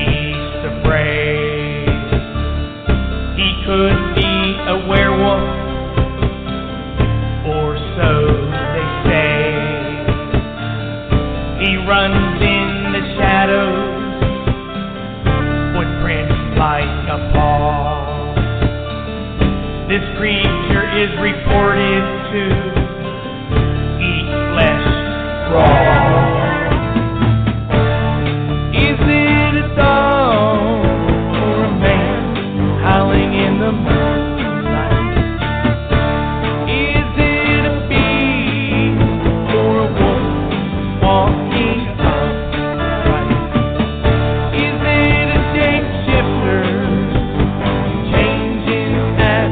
beast of prey. He could be a werewolf, or so they say. He runs in the shadows, footprints like a paw. This creature is reported to eat flesh raw. Is it a dog or a man howling in the moonlight? Is it a beast or a wolf walking upright? Is it a shapeshifter changing at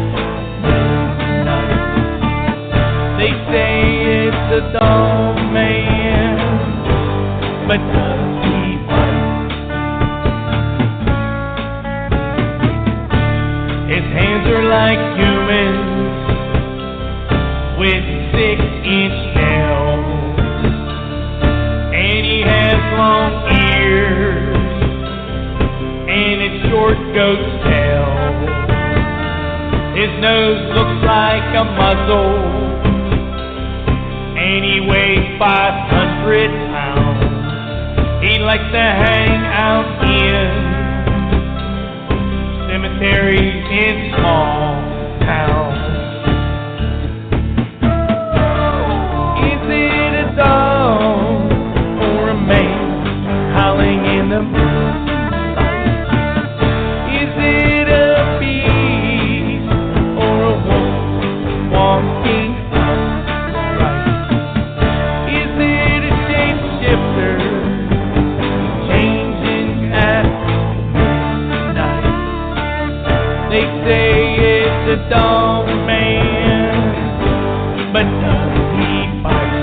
midnight? They say it's a dog man, but does he bite? His hands are like humans with 6-inch nails, and he has long ears and a short goat's tail. His nose looks like a muzzle, and he weighs 500 pounds. He likes to hang out in cemeteries in small towns. Is it a dog or a man howling in the moonlight? Is it a beast or a wolf walking upright? Is it a shapeshifter changing at midnight? They say it's a dog man, but does he bite?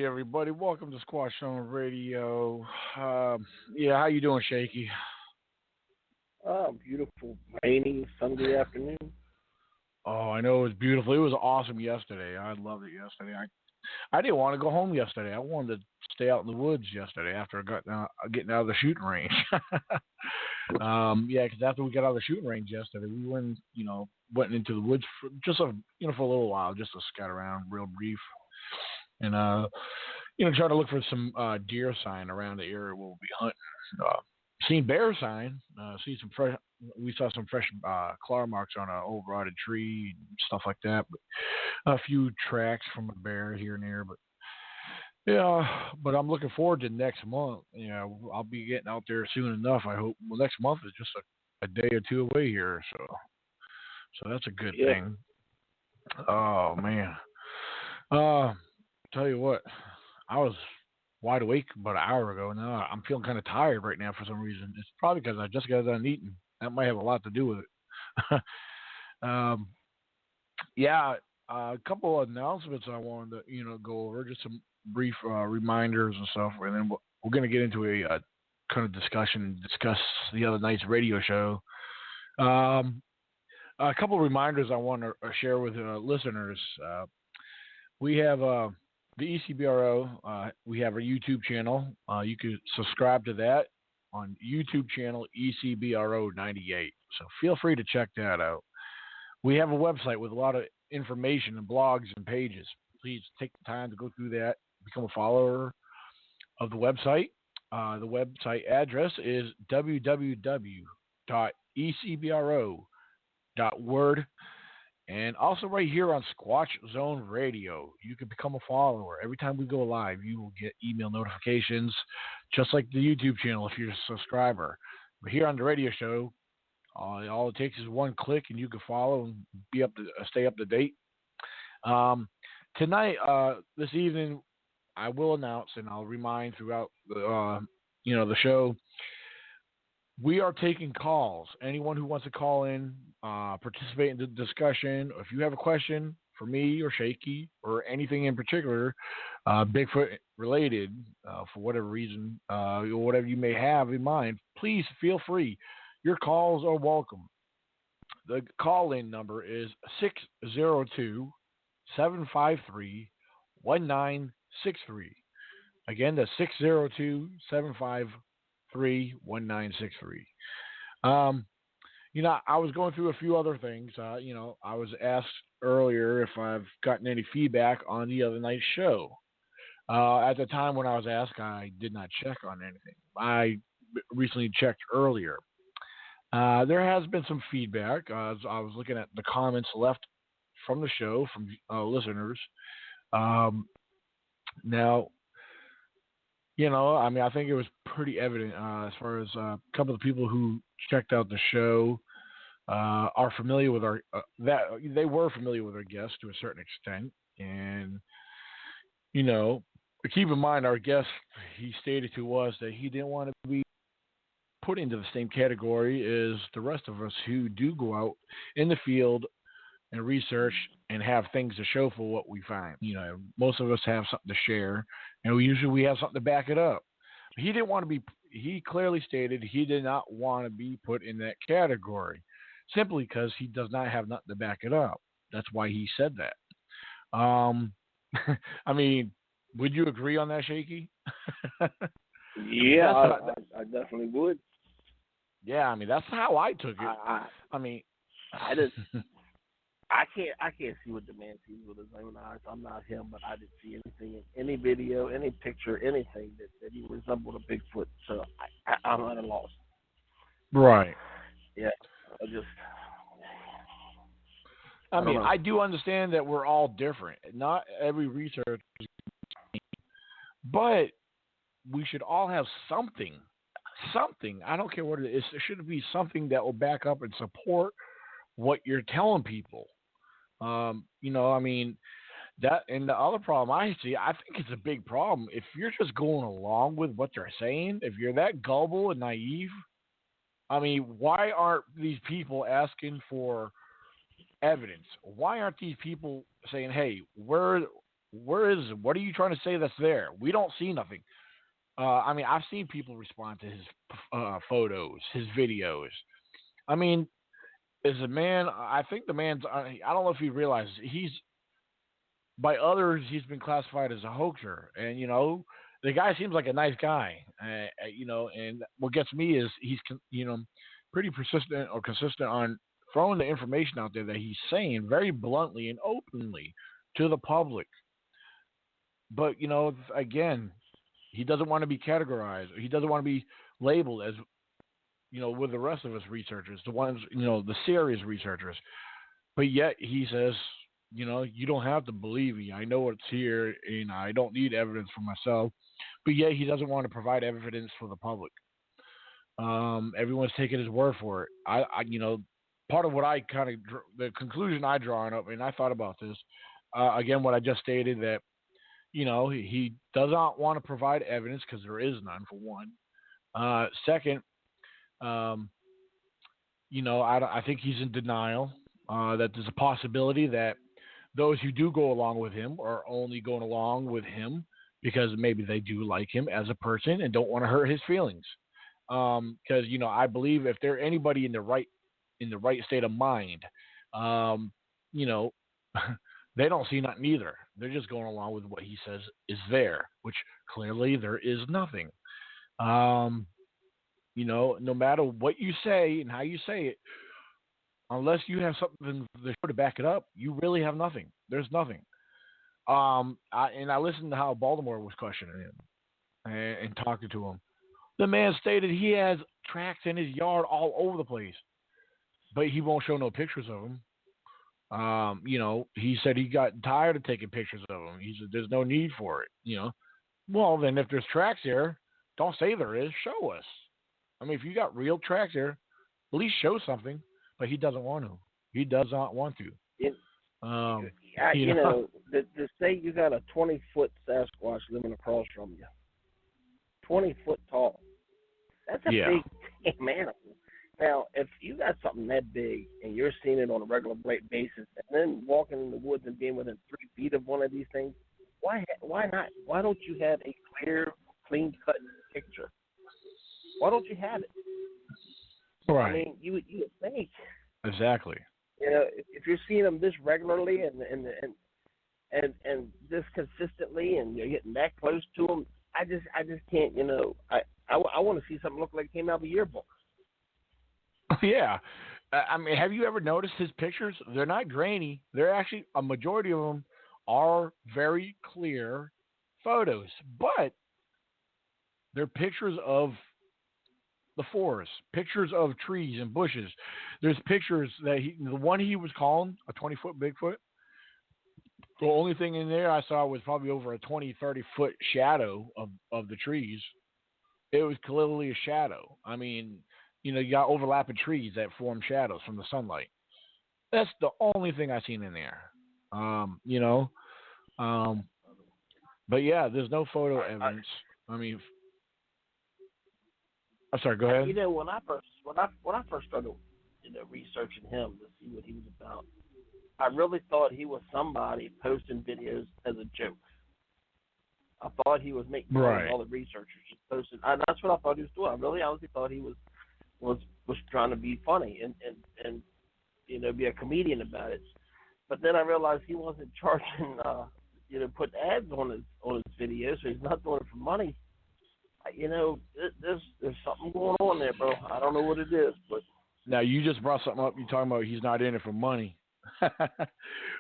Everybody, welcome to Squatch on Radio. Yeah, how you doing, Shaky? Beautiful, rainy, Sunday afternoon. Oh, I know it was beautiful. It was awesome yesterday. I loved it yesterday. I didn't want to go home yesterday. I wanted to stay out in the woods yesterday after getting out of the shooting range. Yeah, because after we got out of the shooting range yesterday, we went into the woods for just for a little while, just to scout around, real brief, and try to look for some deer sign around the area where we'll be hunting. Seen bear sign. We saw some fresh claw marks on an old rotted tree and stuff like that. But a few tracks from a bear here and there. But yeah, but I'm looking forward to next month. I'll be getting out there soon enough. I hope. Well, next month is just a day or two away here, so that's a good thing. Oh man. Tell you what, I was wide awake about an hour ago. Now I'm feeling kind of tired right now for some reason. It's probably because I just got done eating. That might have a lot to do with it. A couple of announcements I wanted to go over, just some brief reminders and stuff, and then we're going to get into a kind of discuss the other night's radio show. Um, a couple of reminders I want to share with listeners. We have the ECBRO. We have our YouTube channel. You can subscribe to that on YouTube channel ECBRO 98. So feel free to check that out. We have a website with a lot of information and blogs and pages. Please take the time to go through that, become a follower of the website. The website address is www.ecbro.word. And also right here on Squatch Zone Radio, you can become a follower. Every time we go live, you will get email notifications, just like the YouTube channel if you're a subscriber. But here on the radio show, all it takes is one click, and you can follow and stay up to date. Tonight, this evening, I will announce, and I'll remind throughout the show, we are taking calls. Anyone who wants to call in, participate in the discussion, or if you have a question for me or Shaky or anything in particular, Bigfoot related, for whatever reason, or whatever you may have in mind, please feel free. Your calls are welcome. The call-in number is 602-753-1963. Again, that's 602-753-1963. I was going through a few other things. I was asked earlier if I've gotten any feedback on the other night's show. At the time when I was asked, I did not check on anything. I recently checked earlier. There has been some feedback. I was looking at the comments left from the show from listeners. Now, I think it was pretty evident as far as a couple of people who checked out the show are familiar with they were familiar with our guest to a certain extent. And, keep in mind, our guest, he stated to us that he didn't want to be put into the same category as the rest of us who do go out in the field and research and have things to show for what we find. Most of us have something to share, and we have something to back it up. He clearly stated he did not want to be put in that category simply because he does not have nothing to back it up. That's why he said that. Would you agree on that, Shaky? Yeah, I definitely would. Yeah, that's how I took it. I can't see what the man sees with his own eyes. I'm not him, but I didn't see anything in any video, any picture, anything that he resembled a Bigfoot. So I'm at a loss. Right. Yeah. I do understand that we're all different. Not every research is the same, but we should all have something. I don't care what it is. There should be something that will back up and support what you're telling people. That, and the other problem I see, I think it's a big problem. If you're just going along with what they're saying, if you're that gullible and naive, why aren't these people asking for evidence? Why aren't these people saying, hey, where is it? What are you trying to say that's there? We don't see nothing. I've seen people respond to his photos, his videos. As a man, I think the man's, I don't know if he realizes, by others, he's been classified as a hoaxer. And, the guy seems like a nice guy, and what gets me is he's, pretty persistent or consistent on throwing the information out there that he's saying very bluntly and openly to the public. But, again, he doesn't want to be categorized. He doesn't want to be labeled as, with the rest of us researchers, the ones, the serious researchers. But yet he says, you don't have to believe me. I know it's here, and I don't need evidence for myself. But yet he doesn't want to provide evidence for the public. Everyone's taking his word for it. Part of what I the conclusion I drawn up, and I thought about this, again, what I just stated, that, he does not want to provide evidence because there is none, for one. Second, I think he's in denial that there's a possibility that those who do go along with him are only going along with him because maybe they do like him as a person and don't want to hurt his feelings. Because I believe if they're anybody in the right state of mind, um, you know, they don't see nothing either. They're just going along with what he says is there, which clearly there is nothing. Um, no matter what you say and how you say it, unless you have something to back it up, you really have nothing. There's nothing. I listened to how Baltimore was questioning him and talking to him. The man stated he has tracks in his yard all over the place, but he won't show no pictures of them. He said he got tired of taking pictures of them. He said there's no need for it. Well, then if there's tracks there, don't say there is. Show us. I mean, if you got real tracks there, at least show something. But he doesn't want to. He does not want to. To say you got a 20-foot Sasquatch living across from you, 20 foot tall, that's a big animal. Now, if you got something that big and you're seeing it on a regular basis, and then walking in the woods and being within 3 feet of one of these things, why not? Why don't you have a clear, clean-cut picture? Why don't you have it? Right. I mean, you would think. Exactly. If you're seeing them this regularly and this consistently, and you're getting that close to them, I just can't. I want to see something look like it came out of a yearbook. Yeah. I mean, have you ever noticed his pictures? They're not grainy. They're actually, a majority of them are very clear photos, but they're pictures of the forest, pictures of trees and bushes. There's pictures that the one he was calling a 20-foot Bigfoot, the only thing in there I saw was probably over a 20, 30-foot shadow of the trees. It was clearly a shadow. I mean, you got overlapping trees that form shadows from the sunlight. That's the only thing I've seen in there. But yeah, there's no photo evidence. I mean, I'm sorry. Go ahead. When I first started, researching him to see what he was about, I really thought he was somebody posting videos as a joke. I thought he was making all the researchers just posting. That's what I thought he was doing. I really honestly thought he was trying to be funny and be a comedian about it. But then I realized he wasn't charging put ads on his videos, so he's not doing it for money. There's something going on there, bro. I don't know what it is, but now you just brought something up. You're talking about he's not in it for money.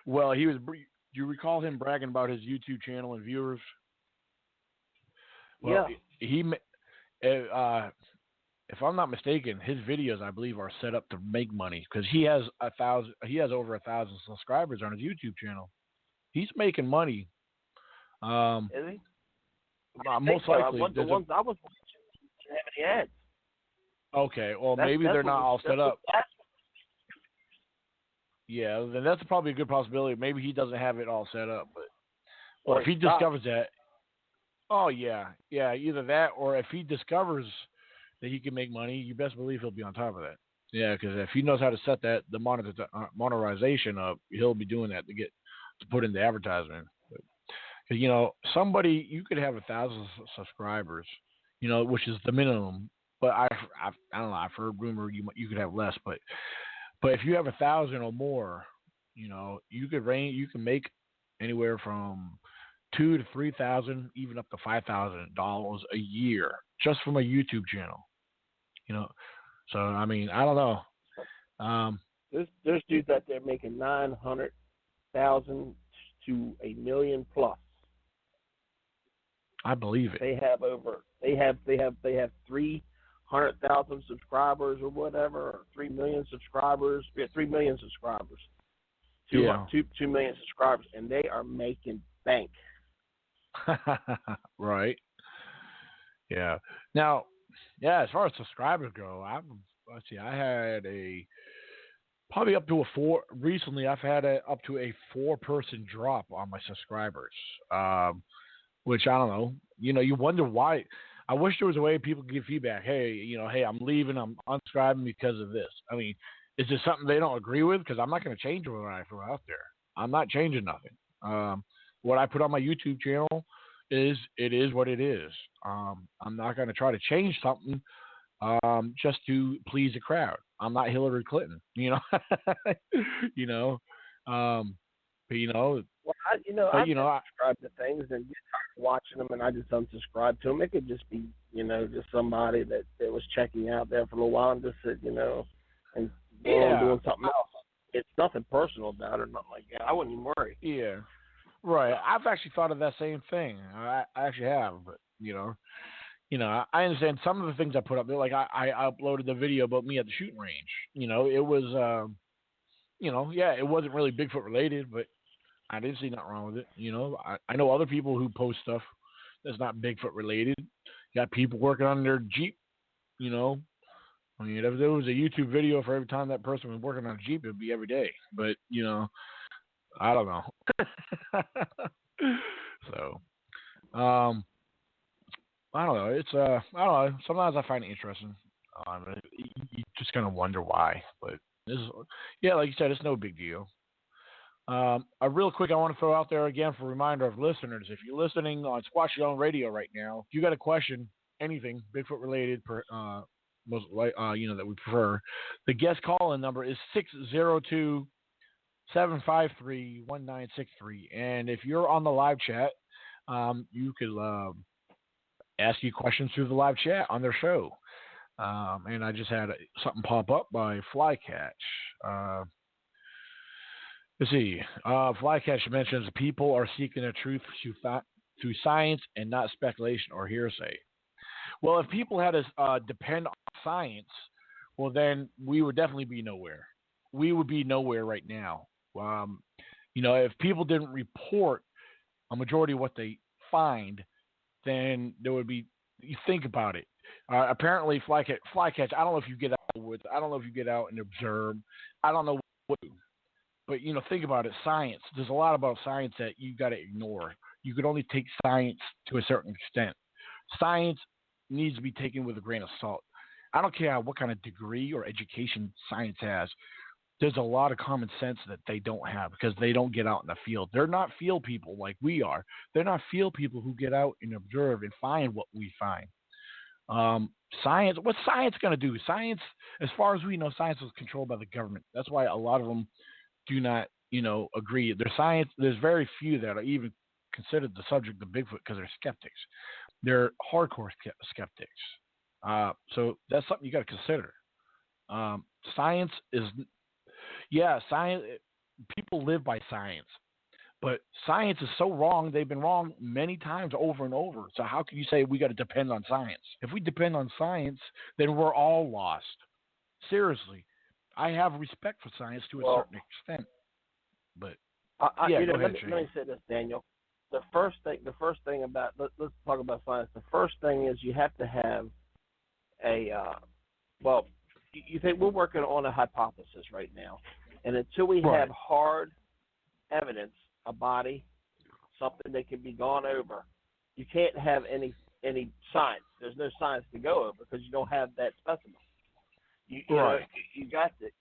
Well, he was. Do you recall him bragging about his YouTube channel and viewers? Well, yeah. If I'm not mistaken, his videos, I believe, are set up to make money because he has over 1,000 subscribers on his YouTube channel. He's making money. Is he? Most likely. The ones I was watching didn't have any ads. Okay, well, maybe they're not all set up. Yeah, then that's probably a good possibility. Maybe he doesn't have it all set up. But if he discovers that, either that or if he discovers that he can make money, you best believe he'll be on top of that. Yeah, because if he knows how to set the monetization up, he'll be doing that to put in the advertisement. Because somebody, you could have 1,000 subscribers, which is the minimum. But I don't know. I've heard rumor you could have less, but if you have 1,000 or more, you can make anywhere from $2,000 to $3,000, even up to $5,000 a year just from a YouTube channel. So I mean, I don't know. There's dudes out there making 900,000 to $1 million plus. I believe it. They have 300,000 subscribers or whatever, or 3 million subscribers. Yeah, 3 million subscribers. 2 million subscribers, and they are making bank. Right. Yeah. Now, as far as subscribers go, I had probably up to a 4. Recently, I've had up to a 4-person drop on my subscribers. Which I don't know. You wonder why. I wish there was a way people could give feedback. Hey, I'm leaving. I'm unsubscribing because of this. I mean, is there something they don't agree with? Because I'm not going to change what I throw out there. I'm not changing nothing. What I put on my YouTube channel, it is what it is. I'm not going to try to change something just to please the crowd. I'm not Hillary Clinton, you know. you know, but you know, Well, but I've you know, subscribed to things and get tired of watching them, and I just unsubscribe to them. It could just be, just somebody that was checking out there for a little while and just said, and go on yeah, doing something else. It's nothing personal about it or nothing like that. I wouldn't even worry. yeah, right. I've actually thought of that same thing. I actually have, but I understand some of the things I put up there. Like I uploaded the video about me at the shooting range. It was, yeah, it wasn't really Bigfoot related, but I didn't see nothing wrong with it. I know other people who post stuff that's not Bigfoot related. You got people working on their Jeep. I mean, if there was a YouTube video for every time that person was working on a Jeep, it'd be every day. But I don't know. So, I don't know. It's I don't know. Sometimes I find it interesting. You just kind of wonder why, but this is, yeah, like you said, it's no big deal. A real quick, I want to throw out there again for a reminder of listeners. If you're listening on Squatch Your Own Radio right now, if you got a question, anything Bigfoot related, most that we prefer, the guest call-in number is 602-753-1963. And if you're on the live chat, you could ask you questions through the live chat on their show. And I just had something pop up by Flycatch. Let's see. Flycatch mentions people are seeking the truth through science and not speculation or hearsay. Well, if people had to depend on science, well, then we would definitely be nowhere. We would be nowhere right now. If people didn't report a majority of what they find, then there would be. You think about it. Apparently, Flycatch. I don't know if you get out in the woods. I don't know if you get out and observe. I don't know what to do. But think about it. Science. There's a lot about science that you got to ignore. You could only take science to a certain extent. Science needs to be taken with a grain of salt. I don't care what kind of degree or education science has. There's a lot of common sense that they don't have because they don't get out in the field. They're not field people like we are. They're not field people who get out and observe and find what we find. Science, what's science going to do? Science, as far as we know, science is controlled by the government. That's why a lot of them do not, agree. There's very few that are even considered the subject of Bigfoot because they're skeptics. They're hardcore skeptics. So that's something you got to consider. Science is, science. People live by science, but science is so wrong. They've been wrong many times over and over. So how can you say we got to depend on science? If we depend on science, then we're all lost. Seriously, I have respect for science to a certain extent, but go ahead, let Shane. me say this, Daniel. The first thing about let's talk about science. The first thing is you have to have a you think we're working on a hypothesis right now, and until we have hard evidence, a body, something that can be gone over, you can't have any science. There's no science to go over because you don't have that specimen. You got to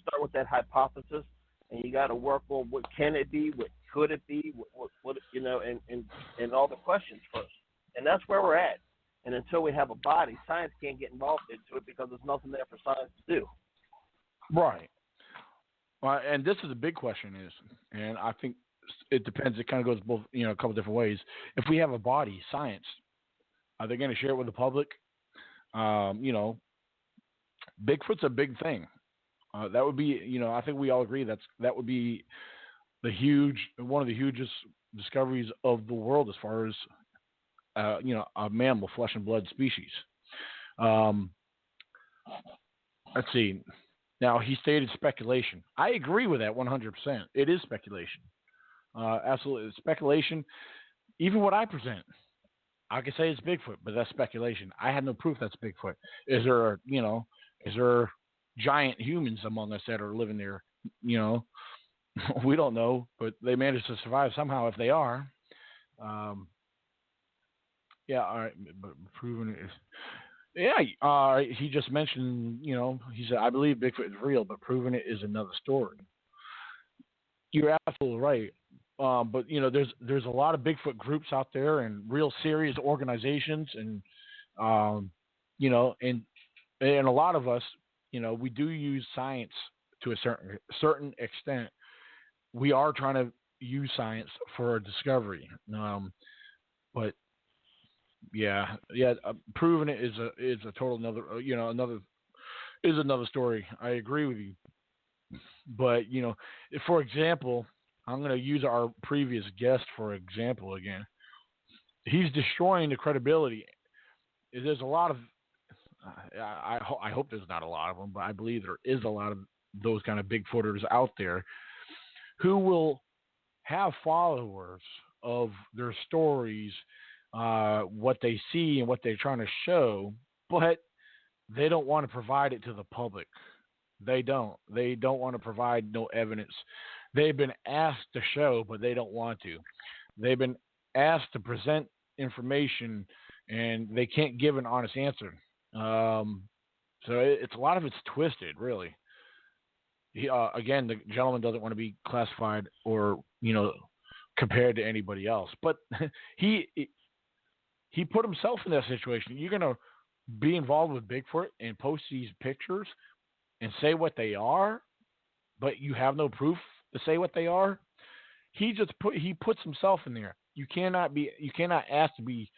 start with that hypothesis, and you got to work on what can it be, what could it be, what and all the questions first. And that's where we're at. And until we have a body, science can't get involved into it because there's nothing there for science to do. Right. Well, and this is a big question, and I think it depends. It kind of goes both, a couple different ways. If we have a body, science, are they going to share it with the public? Bigfoot's a big thing. That would be, I think we all agree that would be one of the hugest discoveries of the world as far as, a mammal, flesh and blood species. Let's see. Now, he stated speculation. I agree with that 100%. It is speculation. Absolutely. It's speculation. Even what I present, I could say it's Bigfoot, but that's speculation. I have no proof that's Bigfoot. Is there giant humans among us that are living there? We don't know, but they managed to survive somehow if they are. All right, but proving it is. Yeah, he just mentioned, he said, I believe Bigfoot is real, but proving it is another story. You're absolutely right. But there's a lot of Bigfoot groups out there and real serious organizations, and and a lot of us, we do use science to a certain extent. We are trying to use science for a discovery, but proving it is a total another another story. I agree with you, but for example, I'm going to use our previous guest for example again. He's destroying the credibility. There's a lot of I hope there's not a lot of them, but I believe there is a lot of those kind of Bigfooters out there who will have followers of their stories, what they see and what they're trying to show, but they don't want to provide it to the public. They don't. They don't want to provide no evidence. They've been asked to show, but they don't want to. They've been asked to present information, and they can't give an honest answer. So it's a lot of it's twisted, really. Again, the gentleman doesn't want to be classified or compared to anybody else, but he put himself in that situation. You're gonna be involved with Bigfoot and post these pictures and say what they are, but you have no proof to say what they are. He puts himself in there. You cannot ask to be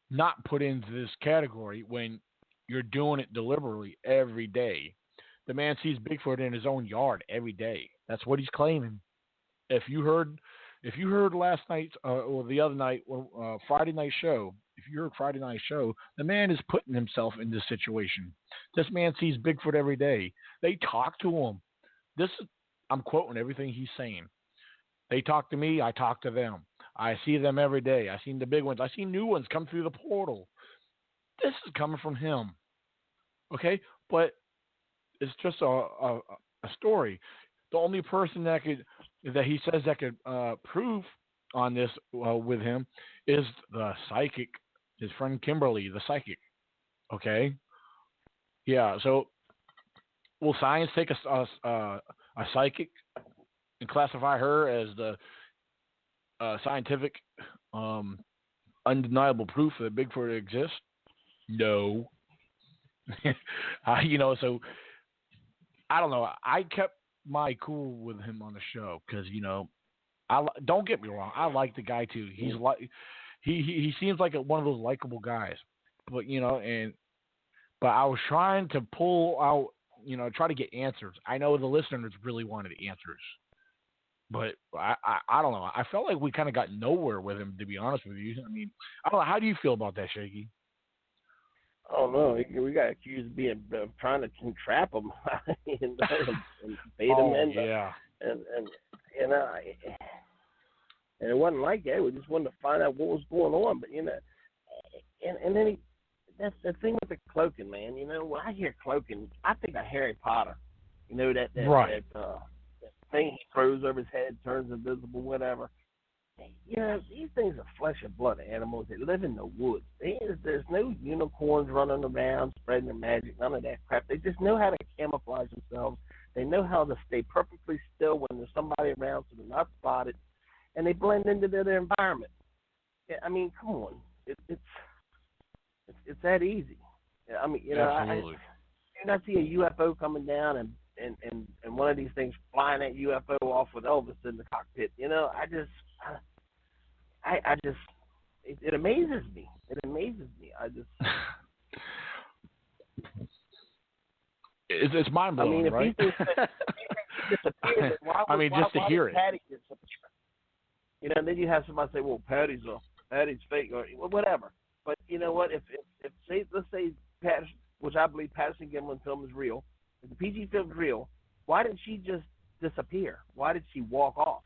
not put into this category when you're doing it deliberately every day. The man sees Bigfoot in his own yard every day. That's what he's claiming. If you heard last night or the other night or Friday night show, if you heard Friday night show, the man is putting himself in this situation. This man sees Bigfoot every day. They talk to him. I'm quoting everything he's saying. They talk to me. I talk to them. I see them every day. I seen the big ones. I see new ones come through the portal. This is coming from him. Okay, but it's just a story. The only person that he says that could prove on this with him is the psychic, his friend Kimberly, the psychic. Okay, yeah. So will science take a psychic and classify her as the scientific, undeniable proof that Bigfoot exists? No. So I don't know. I kept my cool with him on the show because don't get me wrong. I like the guy too. He's like he seems like one of those likable guys. But but I was trying to pull out, try to get answers. I know the listeners really wanted answers, but I don't know. I felt like we kind of got nowhere with him, to be honest with you. I mean, I don't know. How do you feel about that, Shaky? Oh no, we got accused of being trying to entrap them and bait them in. Yeah. And it wasn't like that. We just wanted to find out what was going on. But and then that's the thing with the cloaking, man. When I hear cloaking, I think of Harry Potter. That right. that thing he throws over his head, turns invisible, whatever. These things are flesh and blood animals. They live in the woods. There's no unicorns running around spreading their magic, none of that crap. They just know how to camouflage themselves. They know how to stay perfectly still when there's somebody around so they're not spotted, and they blend into their environment. I mean, come on. It's that easy. I mean, Absolutely. I see a UFO coming down and one of these things flying that UFO off with Elvis in the cockpit. I just it amazes me. It amazes me. It's mind blowing, if right? these things disappear, why just to hear it. Patty disappear? Then you have somebody say, "Well, Patty's fake," or whatever. But you know what? If let's say Patterson, which I believe Patterson Gimlin film is real, if the PG film is real, why didn't she just disappear? Why did she walk off?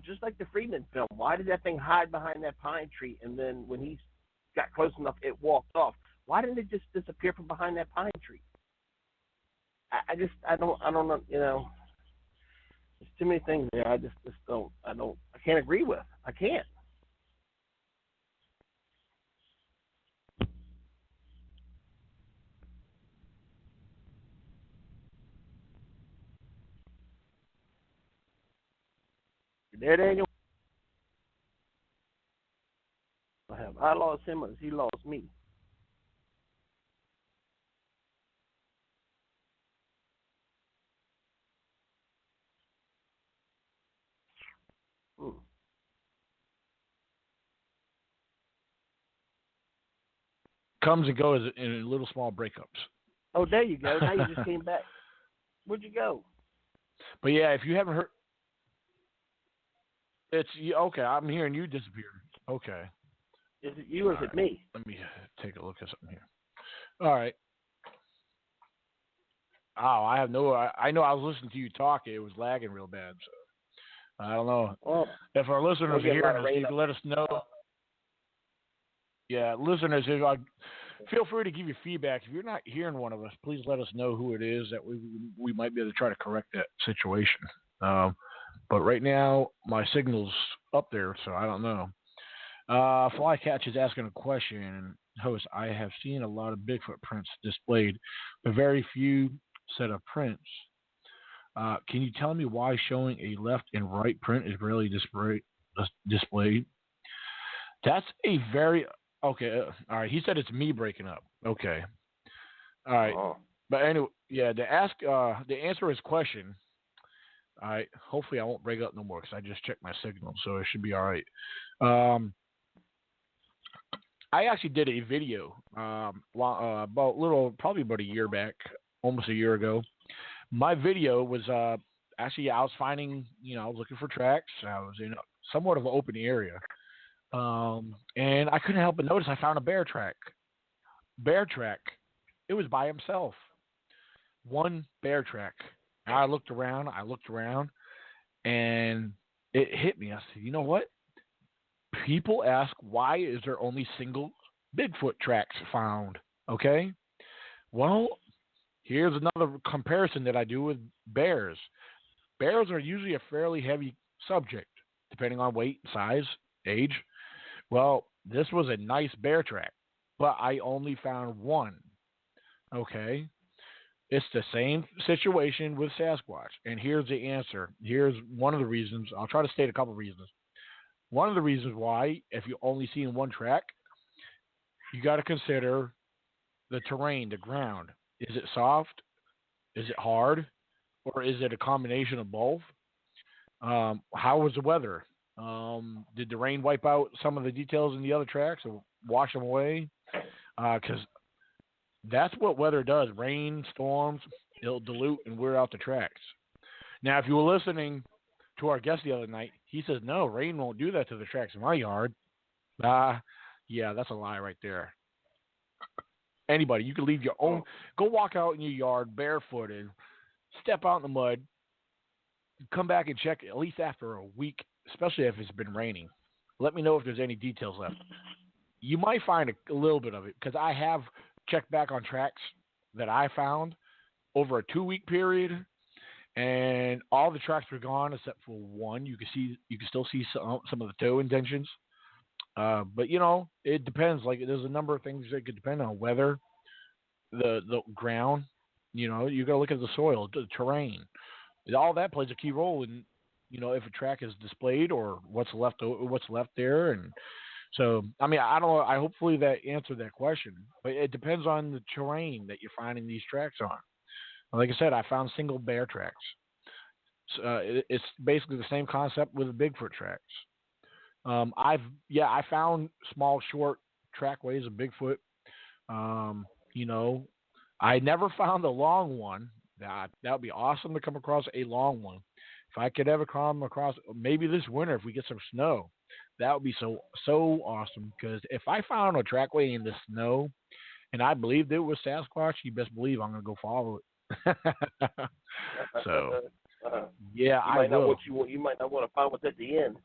Just like the Freeman film, why did that thing hide behind that pine tree, and then when he got close enough, it walked off? Why didn't it just disappear from behind that pine tree? I don't know. There's too many things there. I can't agree with. I can't. there, Daniel? Have I lost him or has he lost me? Hmm. Comes and goes in little small breakups. Oh, there you go. Now you just came back. Where'd you go? But yeah, if you haven't heard, it's okay. I'm hearing you disappear. Okay. Is it you or is it me? Let me take a look at something here. All right. Oh, I have no. I know I was listening to you talk. It was lagging real bad. So I don't know. Oh, If our listeners are get a lot hearing of us, rain you up. can let us know. Yeah, listeners, feel free to give your feedback. If you're not hearing one of us, please let us know who it is that we might be able to try to correct that situation. But right now, my signal's up there, so I don't know. Flycatch is asking a question. Host, I have seen a lot of Bigfoot prints displayed, but very few set of prints. Can you tell me why showing a left and right print is rarely displayed? That's a very okay. All right, he said it's me breaking up. Okay, all right. Oh. But anyway, yeah. To answer his question. All right. Hopefully, I won't break up no more because I just checked my signal, so it should be all right. I actually did a video probably about a year back, almost a year ago. My video was actually I was finding, I was looking for tracks. I was in somewhat of an open area, and I couldn't help but notice I found a bear track. Bear track. It was by himself. One bear track. I looked around, and it hit me. I said, you know what? People ask, why is there only single Bigfoot tracks found? Okay? Well, here's another comparison that I do with bears. Bears are usually a fairly heavy subject, depending on weight, size, age. Well, this was a nice bear track, but I only found one. Okay? It's the same situation with Sasquatch. And here's the answer. Here's one of the reasons. I'll try to state a couple of reasons. One of the reasons why, if you only see in one track, you got to consider the terrain, the ground. Is it soft? Is it hard? Or is it a combination of both? How was the weather? Did the rain wipe out some of the details in the other tracks or wash them away? Because that's what weather does. Rain, storms, it'll dilute and wear out the tracks. Now, if you were listening to our guest the other night, he says, no, rain won't do that to the tracks in my yard. Yeah, that's a lie right there. Anybody, you can leave your own, go walk out in your yard barefooted, step out in the mud, come back and check at least after a week, especially if it's been raining. Let me know if there's any details left. You might find a little bit of it because I have checked back on tracks that I found over a 2-week period, and all the tracks were gone except for one. You can still see some of the toe indentions. But it depends. Like there's a number of things that could depend on weather, the ground. You got to look at the soil, the terrain. All that plays a key role in, if a track is displayed or what's left there. And so, I mean, I don't know. I hopefully that answered that question. But it depends on the terrain that you're finding these tracks on. Like I said, I found single bear tracks. So, it's basically the same concept with the Bigfoot tracks. I found small, short trackways of Bigfoot. I never found a long one. That would be awesome to come across a long one. If I could ever come across, maybe this winter, if we get some snow, that would be so awesome. Because if I found a trackway in the snow, and I believed it was Sasquatch, you best believe I'm gonna go follow it. So, yeah, I will. You might not want to find what's at the end.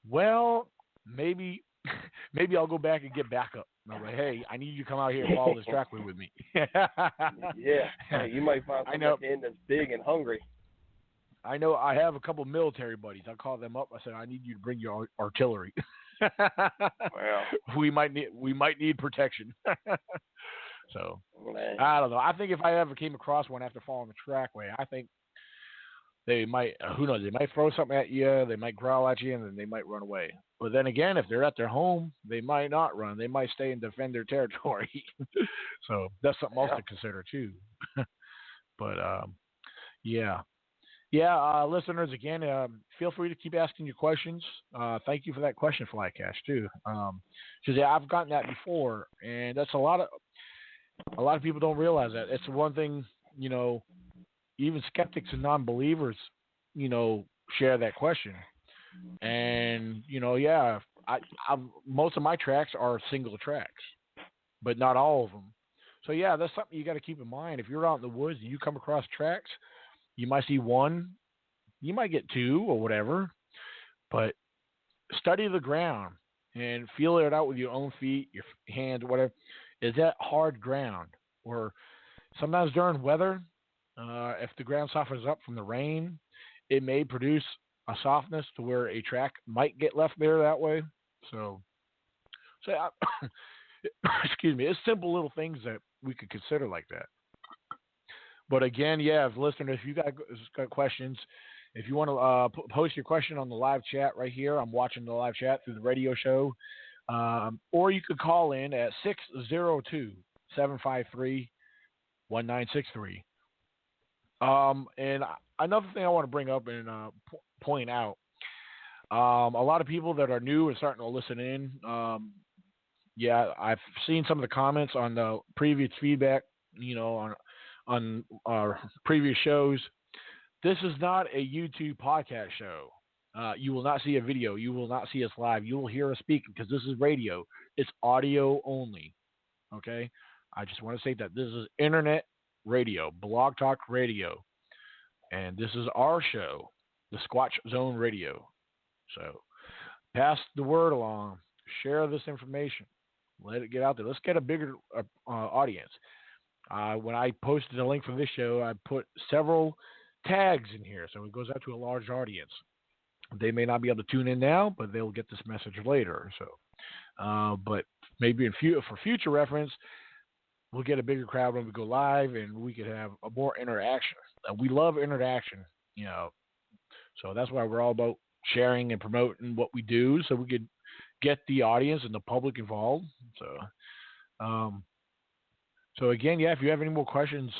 Well, maybe I'll go back and get backup. And I'm like, hey, I need you to come out here and follow this trackway with me. Yeah, you might find something at the end that's big and hungry. I know I have a couple military buddies. I called them up. I said, I need you to bring your artillery. Wow. We might need protection. So, Man. I don't know. I think if I ever came across one after following the trackway, I think They might, who knows, they might throw something at you, they might growl at you, and then they might run away. But then again, if they're at their home, they might not run. They might stay and defend their territory. So that's something else to consider, too. But, yeah. Yeah, listeners, again, feel free to keep asking your questions. Thank you for that question, Flycash, too. Because yeah, I've gotten that before, and that's a lot of people don't realize that. It's one thing, even skeptics and non-believers, share that question. And yeah, most of my tracks are single tracks, but not all of them. So yeah, that's something you got to keep in mind. If you're out in the woods and you come across tracks, you might see one, you might get two or whatever, but study the ground and feel it out with your own feet, your hands, whatever. Is that hard ground? Or sometimes during weather, if the ground softens up from the rain, it may produce a softness to where a track might get left there that way. So excuse me, it's simple little things that we could consider like that. But again, yeah, listeners, if you got questions, if you want to post your question on the live chat right here, I'm watching the live chat through the radio show, or you could call in at 602-753-1963. And another thing I want to bring up and point out, a lot of people that are new and starting to listen in, yeah, I've seen some of the comments on the previous feedback, on our previous shows. This is not a YouTube podcast show. You will not see a video. You will not see us live. You will hear us speaking because this is radio. It's audio only. Okay? I just want to say that this is internet radio, blog talk radio. And this is our show, the Squatch Zone Radio. So pass the word along. Share this information. Let it get out there. Let's get a bigger audience. When I posted a link for this show, I put several tags in here, so it goes out to a large audience. They may not be able to tune in now, but they'll get this message later. So, but maybe for future reference, we'll get a bigger crowd when we go live, and we could have a more interaction. We love interaction, So that's why we're all about sharing and promoting what we do, so we could get the audience and the public involved. So again, yeah, if you have any more questions,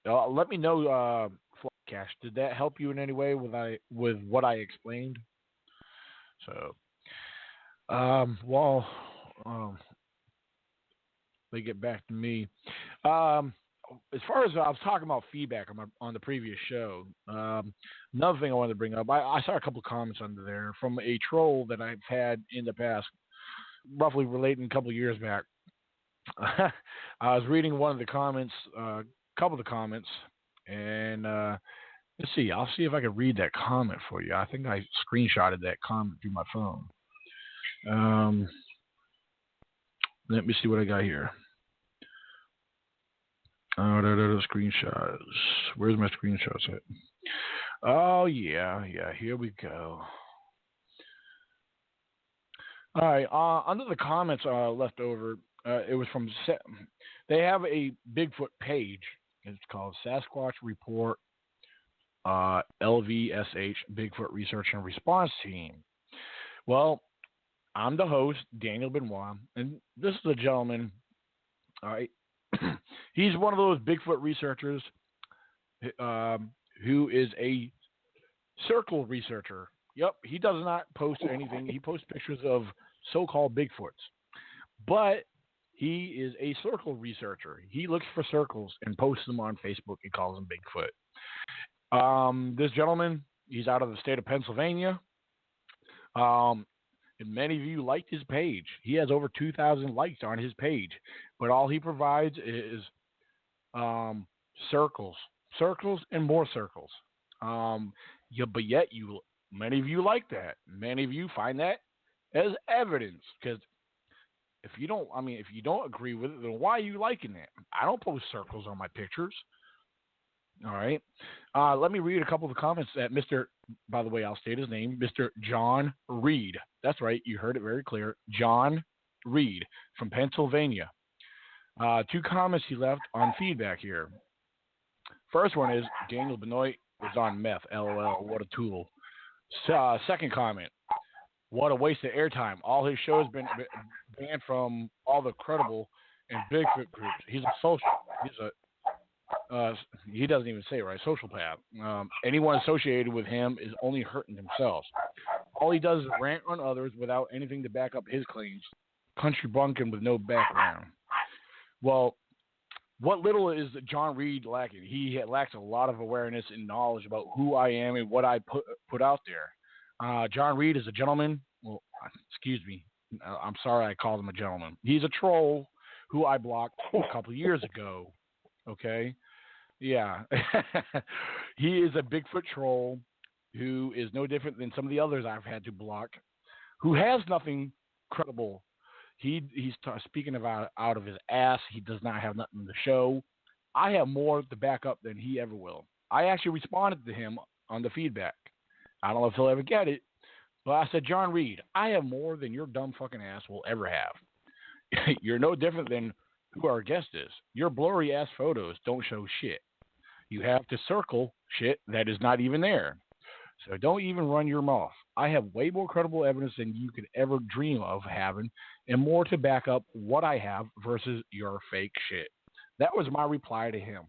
let me know. Cash, did that help you in any way with what I explained? So, they get back to me. As far as I was talking about feedback on the previous show, another thing I wanted to bring up, I saw a couple of comments under there from a troll that I've had in the past, roughly relating a couple of years back. I was reading one of the comments, a couple of the comments, and let's see. I'll see if I can read that comment for you. I think I screenshotted that comment through my phone. Let me see what I got here. Screenshots. Where's my screenshots at? Oh, yeah. Here we go. All right. Under the comments left over, it was from. They have a Bigfoot page. It's called Sasquatch Report, LVSH, Bigfoot Research and Response Team. Well, I'm the host, Daniel Benoit, and this is a gentleman. All right. He's one of those Bigfoot researchers who is a circle researcher. Yep, he does not post anything. He posts pictures of so-called Bigfoots. But he is a circle researcher. He looks for circles and posts them on Facebook and calls them Bigfoot. This gentleman, he's out of the state of Pennsylvania. And many of you liked his page. He has over 2,000 likes on his page. But all he provides is circles and more circles. But yet many of you like that. Many of you find that as evidence. Because if you don't agree with it, then why are you liking it? I don't post circles on my pictures. All right. Let me read a couple of the comments that by the way, I'll state his name, Mr. John Reed. That's right. You heard it very clear. John Reed from Pennsylvania. 2 comments he left on feedback here. First one is, Daniel Benoit, is on meth. LOL. What a tool. Second comment. What a waste of airtime. All his shows been banned from all the credible and Bigfoot groups. He's a social. He doesn't even say it right. Sociopath. Anyone associated with him is only hurting themselves. All he does is rant on others without anything to back up his claims. Country bumpkin with no background. Well, what little is John Reed lacking? He lacks a lot of awareness and knowledge about who I am and what I put out there. John Reed is a gentleman. Well, excuse me. I'm sorry I called him a gentleman. He's a troll who I blocked a couple of years ago. Okay? Yeah. He is a Bigfoot troll who is no different than some of the others I've had to block, who has nothing credible. He's speaking about out of his ass. He does not have nothing to show. I have more to back up than he ever will. I actually responded to him on the feedback. I don't know if he'll ever get it, but I said, John Reed, I have more than your dumb fucking ass will ever have. You're no different than who our guest is. Your blurry ass photos don't show shit. You have to circle shit that is not even there. So don't even run your mouth. I have way more credible evidence than you could ever dream of having, and more to back up what I have versus your fake shit. That was my reply to him.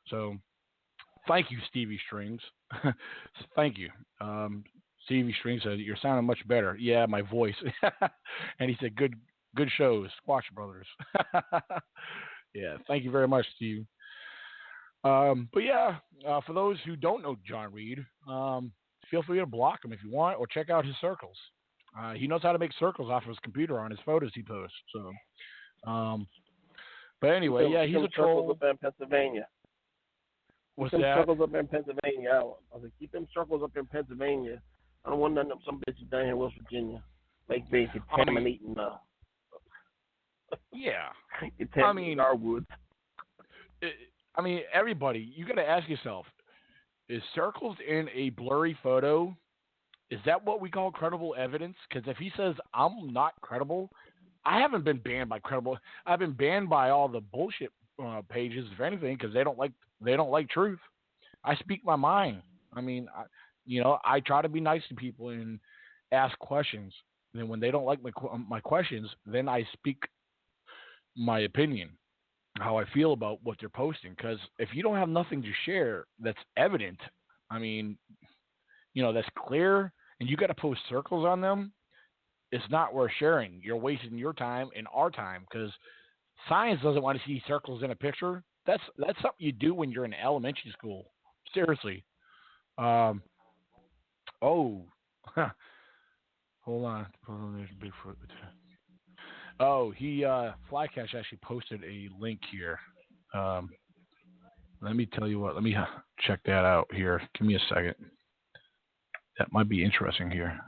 So thank you, Stevie Strings. Thank you. Stevie Strings said, you're sounding much better. Yeah, my voice. And he said, good shows, Squatch Brothers. Yeah, thank you very much, Steve. But yeah, for those who don't know John Reed, feel free to block him if you want, or check out his circles. He knows how to make circles off of his computer on his photos he posts. So, but anyway, yeah, he's a troll. Circles up in Pennsylvania. What's keep that? Circles up in Pennsylvania. I was like, keep them circles up in Pennsylvania. I don't want none of some bitches down here in West Virginia, like basically contaminating. Yeah, contaminating our woods. I mean, everybody, you got to ask yourself, is circles in a blurry photo, is that what we call credible evidence? Because if he says I'm not credible, I haven't been banned by credible. I've been banned by all the bullshit pages, if anything, because they don't like truth. I speak my mind. I mean, I try to be nice to people and ask questions. And when they don't like my questions, then I speak my opinion, how I feel about what they're posting. Because if you don't have nothing to share that's evident, I mean, that's clear, and you got to post circles on them, it's not worth sharing. You're wasting your time and our time, because science doesn't want to see circles in a picture. That's something you do when you're in elementary school. Seriously. Hold on. There's Bigfoot. Oh, Flycash actually posted a link here. Let me tell you what. Let me check that out here. Give me a second. That might be interesting here.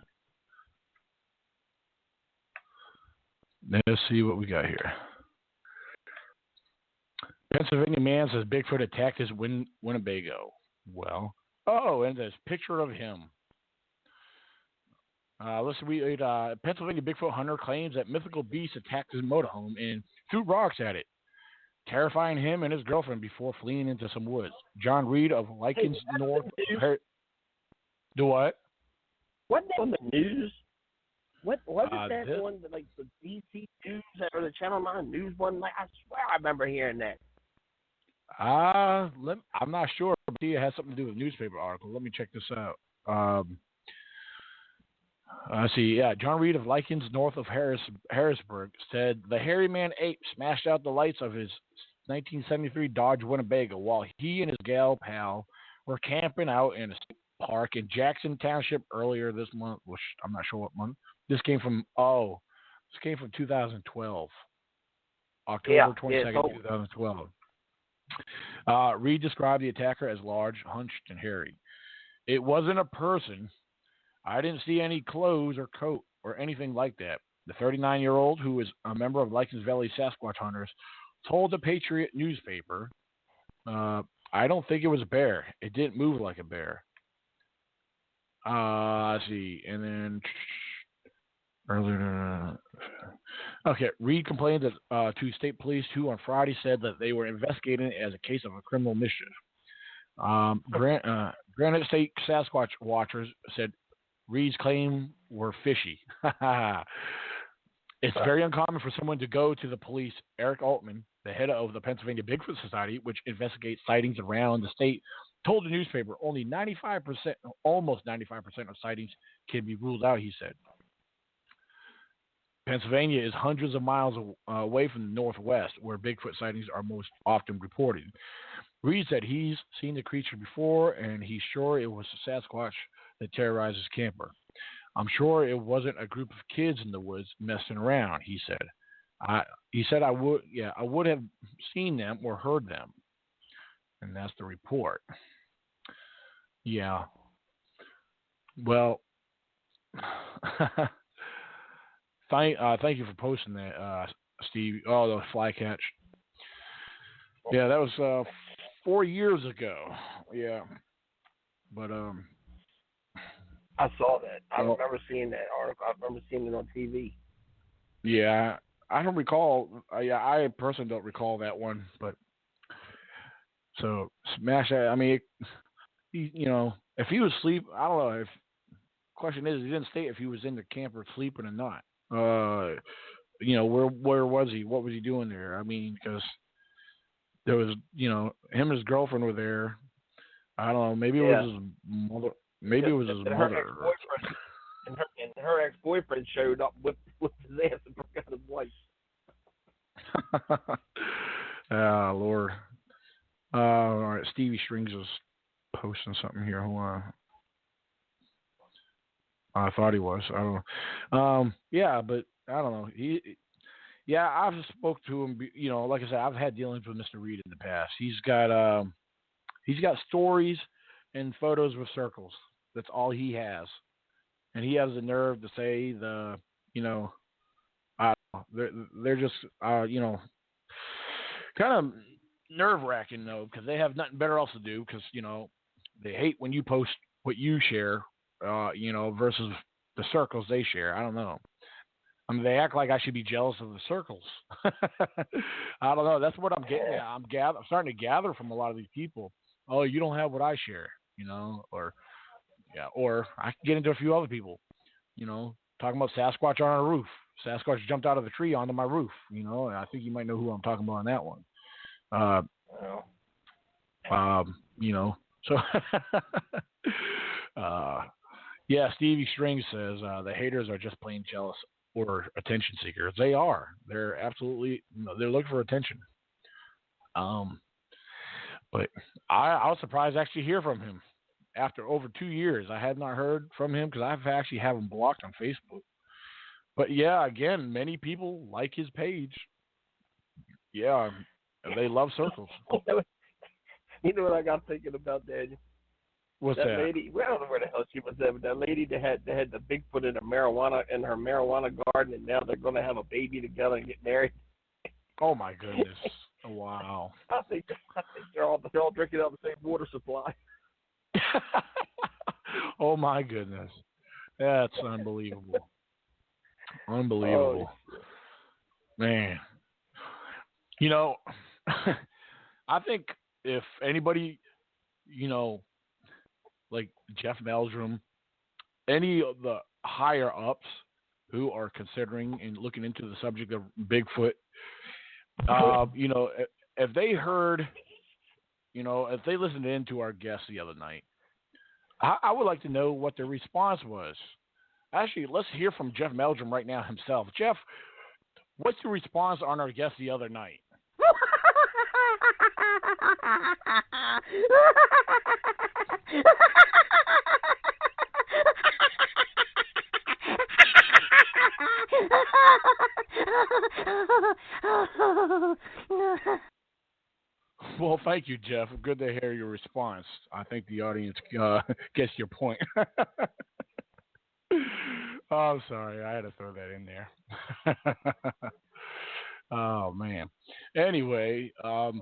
Let's see what we got here. Pennsylvania man says Bigfoot attacked his Winnebago. Well, and there's a picture of him. Let's read. Pennsylvania Bigfoot hunter claims that mythical beast attacked his motorhome and threw rocks at it, terrifying him and his girlfriend before fleeing into some woods. John Reed of Likens North. Do what? Wasn't it on the news? What wasn't that one that, like, the BC News or the Channel 9 News one? Like, I swear I remember hearing that. I'm not sure. But it has something to do with a newspaper article. Let me check this out. Let's see. Yeah, John Reed of Likens north of Harrisburg said the hairy man ape smashed out the lights of his 1973 Dodge Winnebago while he and his gal pal were camping out in a park in Jackson Township earlier this month, which I'm not sure what month. This came from 2012. October 22nd, 2012. Reed described the attacker as large, hunched, and hairy. It wasn't a person. I didn't see any clothes or coat or anything like that. The 39-year-old, who is a member of Likens Valley Sasquatch Hunters, told the Patriot newspaper, I don't think it was a bear. It didn't move like a bear. Let's see. And then earlier. Okay, Reed complained to state police, who on Friday said that they were investigating it as a case of a criminal mischief. Granite State Sasquatch watchers said Reed's claim were fishy. It's very uncommon for someone to go to the police. Eric Altman, the head of the Pennsylvania Bigfoot Society, which investigates sightings around the state, told the newspaper only 95%, almost 95% of sightings can be ruled out, he said. Pennsylvania is hundreds of miles away from the Northwest, where Bigfoot sightings are most often reported. Reed said he's seen the creature before, and he's sure it was a Sasquatch that terrorized his camper. I'm sure it wasn't a group of kids in the woods messing around, he said. He said I would have seen them or heard them. And that's the report. Yeah. Well, thank you for posting that, Steve. Oh, the flycatch. Yeah, that was 4 years ago. Yeah. But I saw that. I remember seeing that article. I remember seeing it on TV. Yeah, I don't recall. I personally don't recall that one. But so smash that. I mean, if he was asleep, I don't know. If question is, he didn't state if he was in the camper sleeping or not. Where was he? What was he doing there? I mean, because there was, him and his girlfriend were there. I don't know. Maybe it was his mother. Maybe it was his mother. And her ex-boyfriend showed up with his ass and broke out his wife. Ah, Lord. All right, Stevie Strings is posting something here. Hold on. I thought he was. I don't know. Yeah, but I don't know. I've spoke to him. Like I said, I've had dealings with Mr. Reed in the past. He's got stories and photos with circles. That's all he has, and he has the nerve to say they're just kind of nerve-wracking though, because they have nothing better else to do, because they hate when you post what you share, versus the circles they share. I don't know. I mean, they act like I should be jealous of the circles. I don't know. That's what I'm getting at. I'm starting to gather from a lot of these people. Oh, you don't have what I share, or I can get into a few other people, talking about Sasquatch on our roof. Sasquatch jumped out of the tree onto my roof, and I think you might know who I'm talking about on that one. So, yeah, Stevie Strings says the haters are just plain jealous or attention seekers. They are. They're absolutely, they're looking for attention. But I was surprised to actually hear from him after over 2 years. I had not heard from him because I've actually have him blocked on Facebook. But yeah, again, many people like his page. Yeah, they love circles. You know what I got thinking about, Daniel? What's that? Lady, well, I don't know where the hell she was at, but that lady that had the Bigfoot in her marijuana garden, and now they're going to have a baby together and get married. Oh my goodness! Wow. I think they're all drinking out of the same water supply. Oh my goodness, that's unbelievable. Unbelievable, man. I think if anybody, like Jeff Meldrum, any of the higher ups who are considering and looking into the subject of Bigfoot, if they heard, if they listened in to our guest the other night, I would like to know what their response was. Actually, let's hear from Jeff Meldrum right now himself. Jeff, what's your response on our guest the other night? Well, thank you, Jeff. Good to hear your response. I think the audience gets your point. Oh, I'm sorry. I had to throw that in there. Oh, man. Anyway, and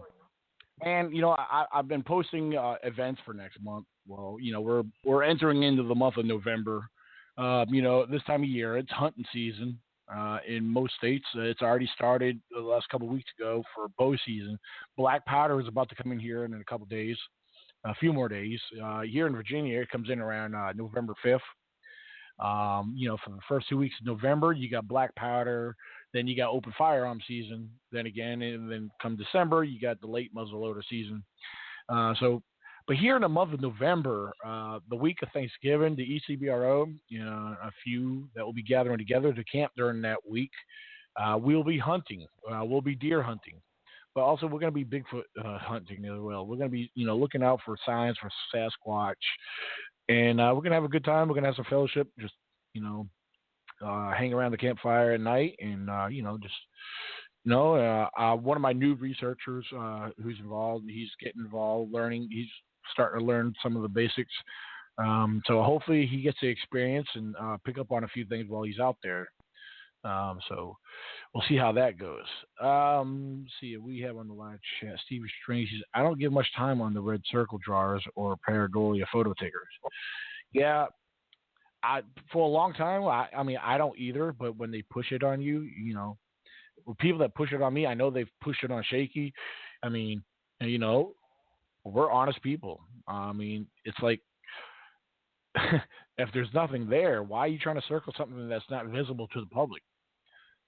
I've been posting events for next month. Well, we're entering into the month of November. This time of year, it's hunting season. In most states, it's already started the last couple of weeks ago for bow season. Black powder is about to come in here in a couple of days. a few more days. Here in Virginia, it comes in around November 5th. For the first 2 weeks of November, you got black powder, then you got open firearm season. Then again, and then come December, you got the late muzzleloader season. But here in the month of November, the week of Thanksgiving, the ECBRO, a few that will be gathering together to camp during that week. We'll be hunting. We'll be deer hunting. But also, we're going to be Bigfoot hunting as well. We're going to be, looking out for signs for Sasquatch. And we're going to have a good time. We're going to have some fellowship, just, hang around the campfire at night and, one of my new researchers who's involved, he's getting involved, learning. He's starting to learn some of the basics. So hopefully he gets the experience and pick up on a few things while he's out there. So we'll see how that goes. See what we have on the live chat. Stevie Strange says, I don't give much time on the red circle drawers or pareidolia photo takers. Yeah, for a long time, I don't either, but when they push it on you, people that push it on me, I know they've pushed it on Shaky. We're honest people. It's like, if there's nothing there, why are you trying to circle something that's not visible to the public?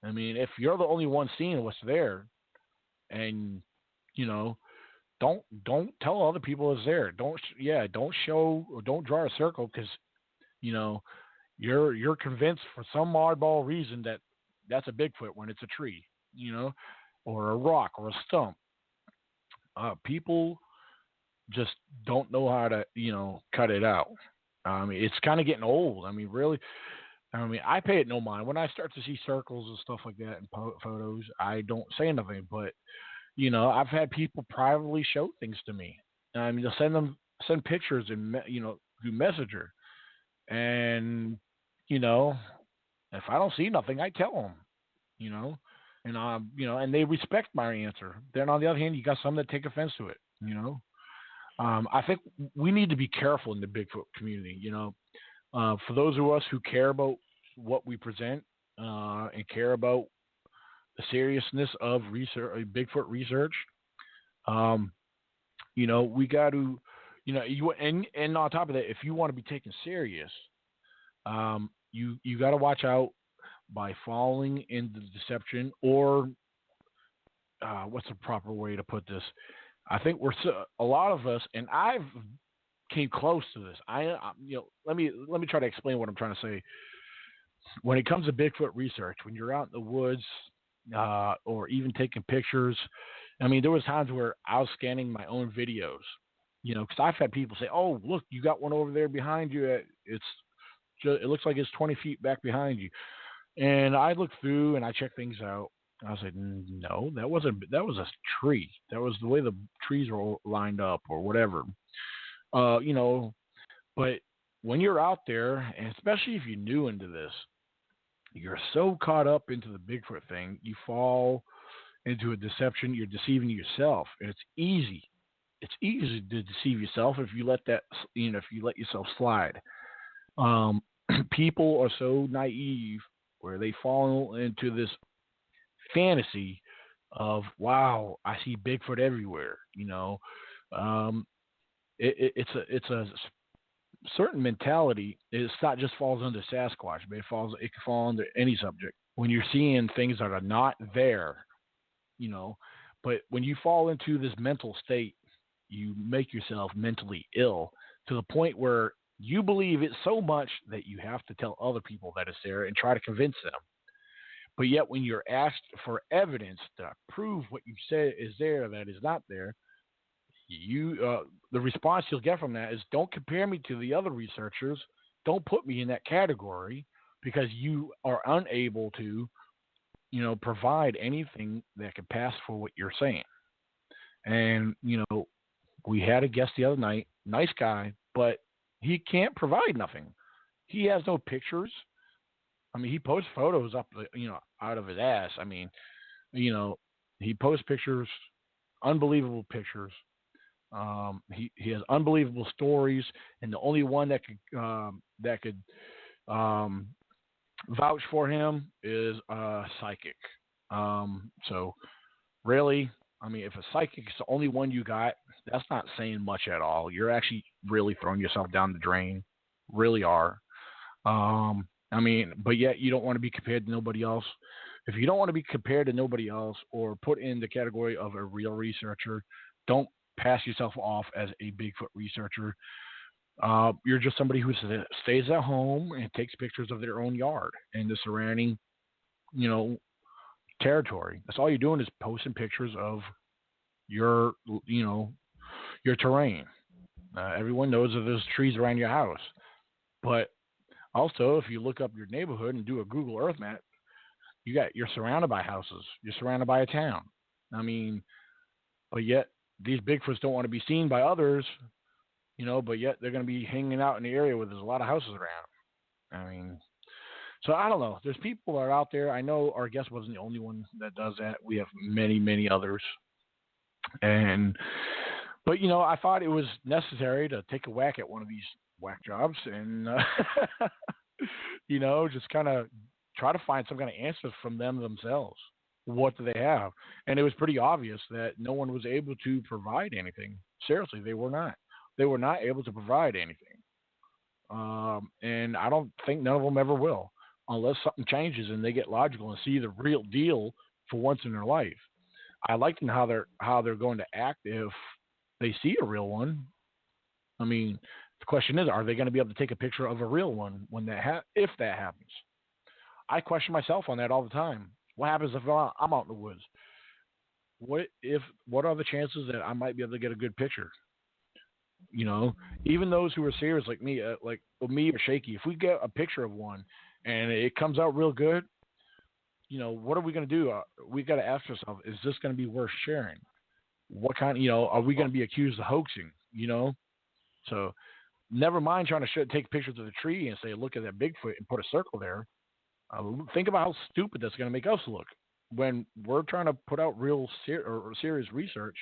If you're the only one seeing what's there, and don't tell other people it's there. Don't show or don't draw a circle because you're convinced for some oddball reason that that's a Bigfoot when it's a tree, or a rock or a stump. People just don't know how to cut it out. It's kind of getting old. Really. I pay it no mind. When I start to see circles and stuff like that in photos, I don't say nothing. But, I've had people privately show things to me. They'll send pictures and, through Messenger. And, if I don't see nothing, I tell them, and they respect my answer. Then on the other hand, you got some that take offense to it, I think we need to be careful in the Bigfoot community, for those of us who care about what we present and care about the seriousness of research, Bigfoot research, we got to, and on top of that, if you want to be taken serious, you got to watch out by falling into deception or what's the proper way to put this? I think a lot of us, and I've came close to this. Let me try to explain what I'm trying to say. When it comes to Bigfoot research, when you're out in the woods or even taking pictures, there was times where I was scanning my own videos, because I've had people say, "Oh, look, you got one over there behind you. It looks like it's 20 feet back behind you." And I looked through and I checked things out. I said, "No, that was a tree. That was the way the trees were lined up, or whatever." But when you're out there, and especially if you're new into this, you're so caught up into the Bigfoot thing, you fall into a deception. You're deceiving yourself, and it's easy. It's easy to deceive yourself if you let yourself slide. People are so naive where they fall into this fantasy of, wow, I see Bigfoot everywhere. It's a certain mentality. It's not just falls under Sasquatch, but it can fall under any subject. When you're seeing things that are not there, but when you fall into this mental state, you make yourself mentally ill to the point where you believe it so much that you have to tell other people that it's there and try to convince them. But yet when you're asked for evidence to prove what you say is there that is not there, the response you'll get from that is, don't compare me to the other researchers. Don't put me in that category, because you are unable to, provide anything that could pass for what you're saying. And, we had a guest the other night, nice guy, but he can't provide nothing. He has no pictures. He posts photos up, out of his ass. He posts pictures, unbelievable pictures. He has unbelievable stories, and the only one that could vouch for him is a psychic. So really, if a psychic is the only one you got, that's not saying much at all. You're actually really throwing yourself down the drain, really are. I mean, but yet you don't want to be compared to nobody else. If you don't want to be compared to nobody else or put in the category of a real researcher, don't pass yourself off as a Bigfoot researcher. You're just somebody who stays at home and takes pictures of their own yard and the surrounding, you know, territory. That's all you're doing is posting pictures of your, you know, your terrain. Everyone knows that there's trees around your house, but also if you look up your neighborhood and do a Google Earth map, you're surrounded by houses. You're surrounded by a town. I mean, but yet these Bigfoots don't want to be seen by others, you know, but yet they're going to be hanging out in the area where there's a lot of houses around. I mean, so I don't know. There's people that are out there. I know our guest wasn't the only one that does that. We have many, many others. But you know, I thought it was necessary to take a whack at one of these whack jobs and, you know, just kind of try to find some kind of answers from them themselves. What do they have? And it was pretty obvious that no one was able to provide anything. Seriously, they were not. They were not able to provide anything. And I don't think none of them ever will, unless something changes and they get logical and see the real deal for once in their life. I like to know how they're going to act if they see a real one. I mean, the question is, are they going to be able to take a picture of a real one when if that happens? I question myself on that all the time. What happens if I'm out in the woods? What are the chances that I might be able to get a good picture? You know, even those who are serious like me or Shaky, if we get a picture of one and it comes out real good, you know, what are we going to do? We got to ask ourselves, is this going to be worth sharing? What kind, you know, are we going to be accused of hoaxing? You know, so never mind trying to take pictures of the tree and say, look at that Bigfoot and put a circle there. Think about how stupid that's going to make us look when we're trying to put out real serious research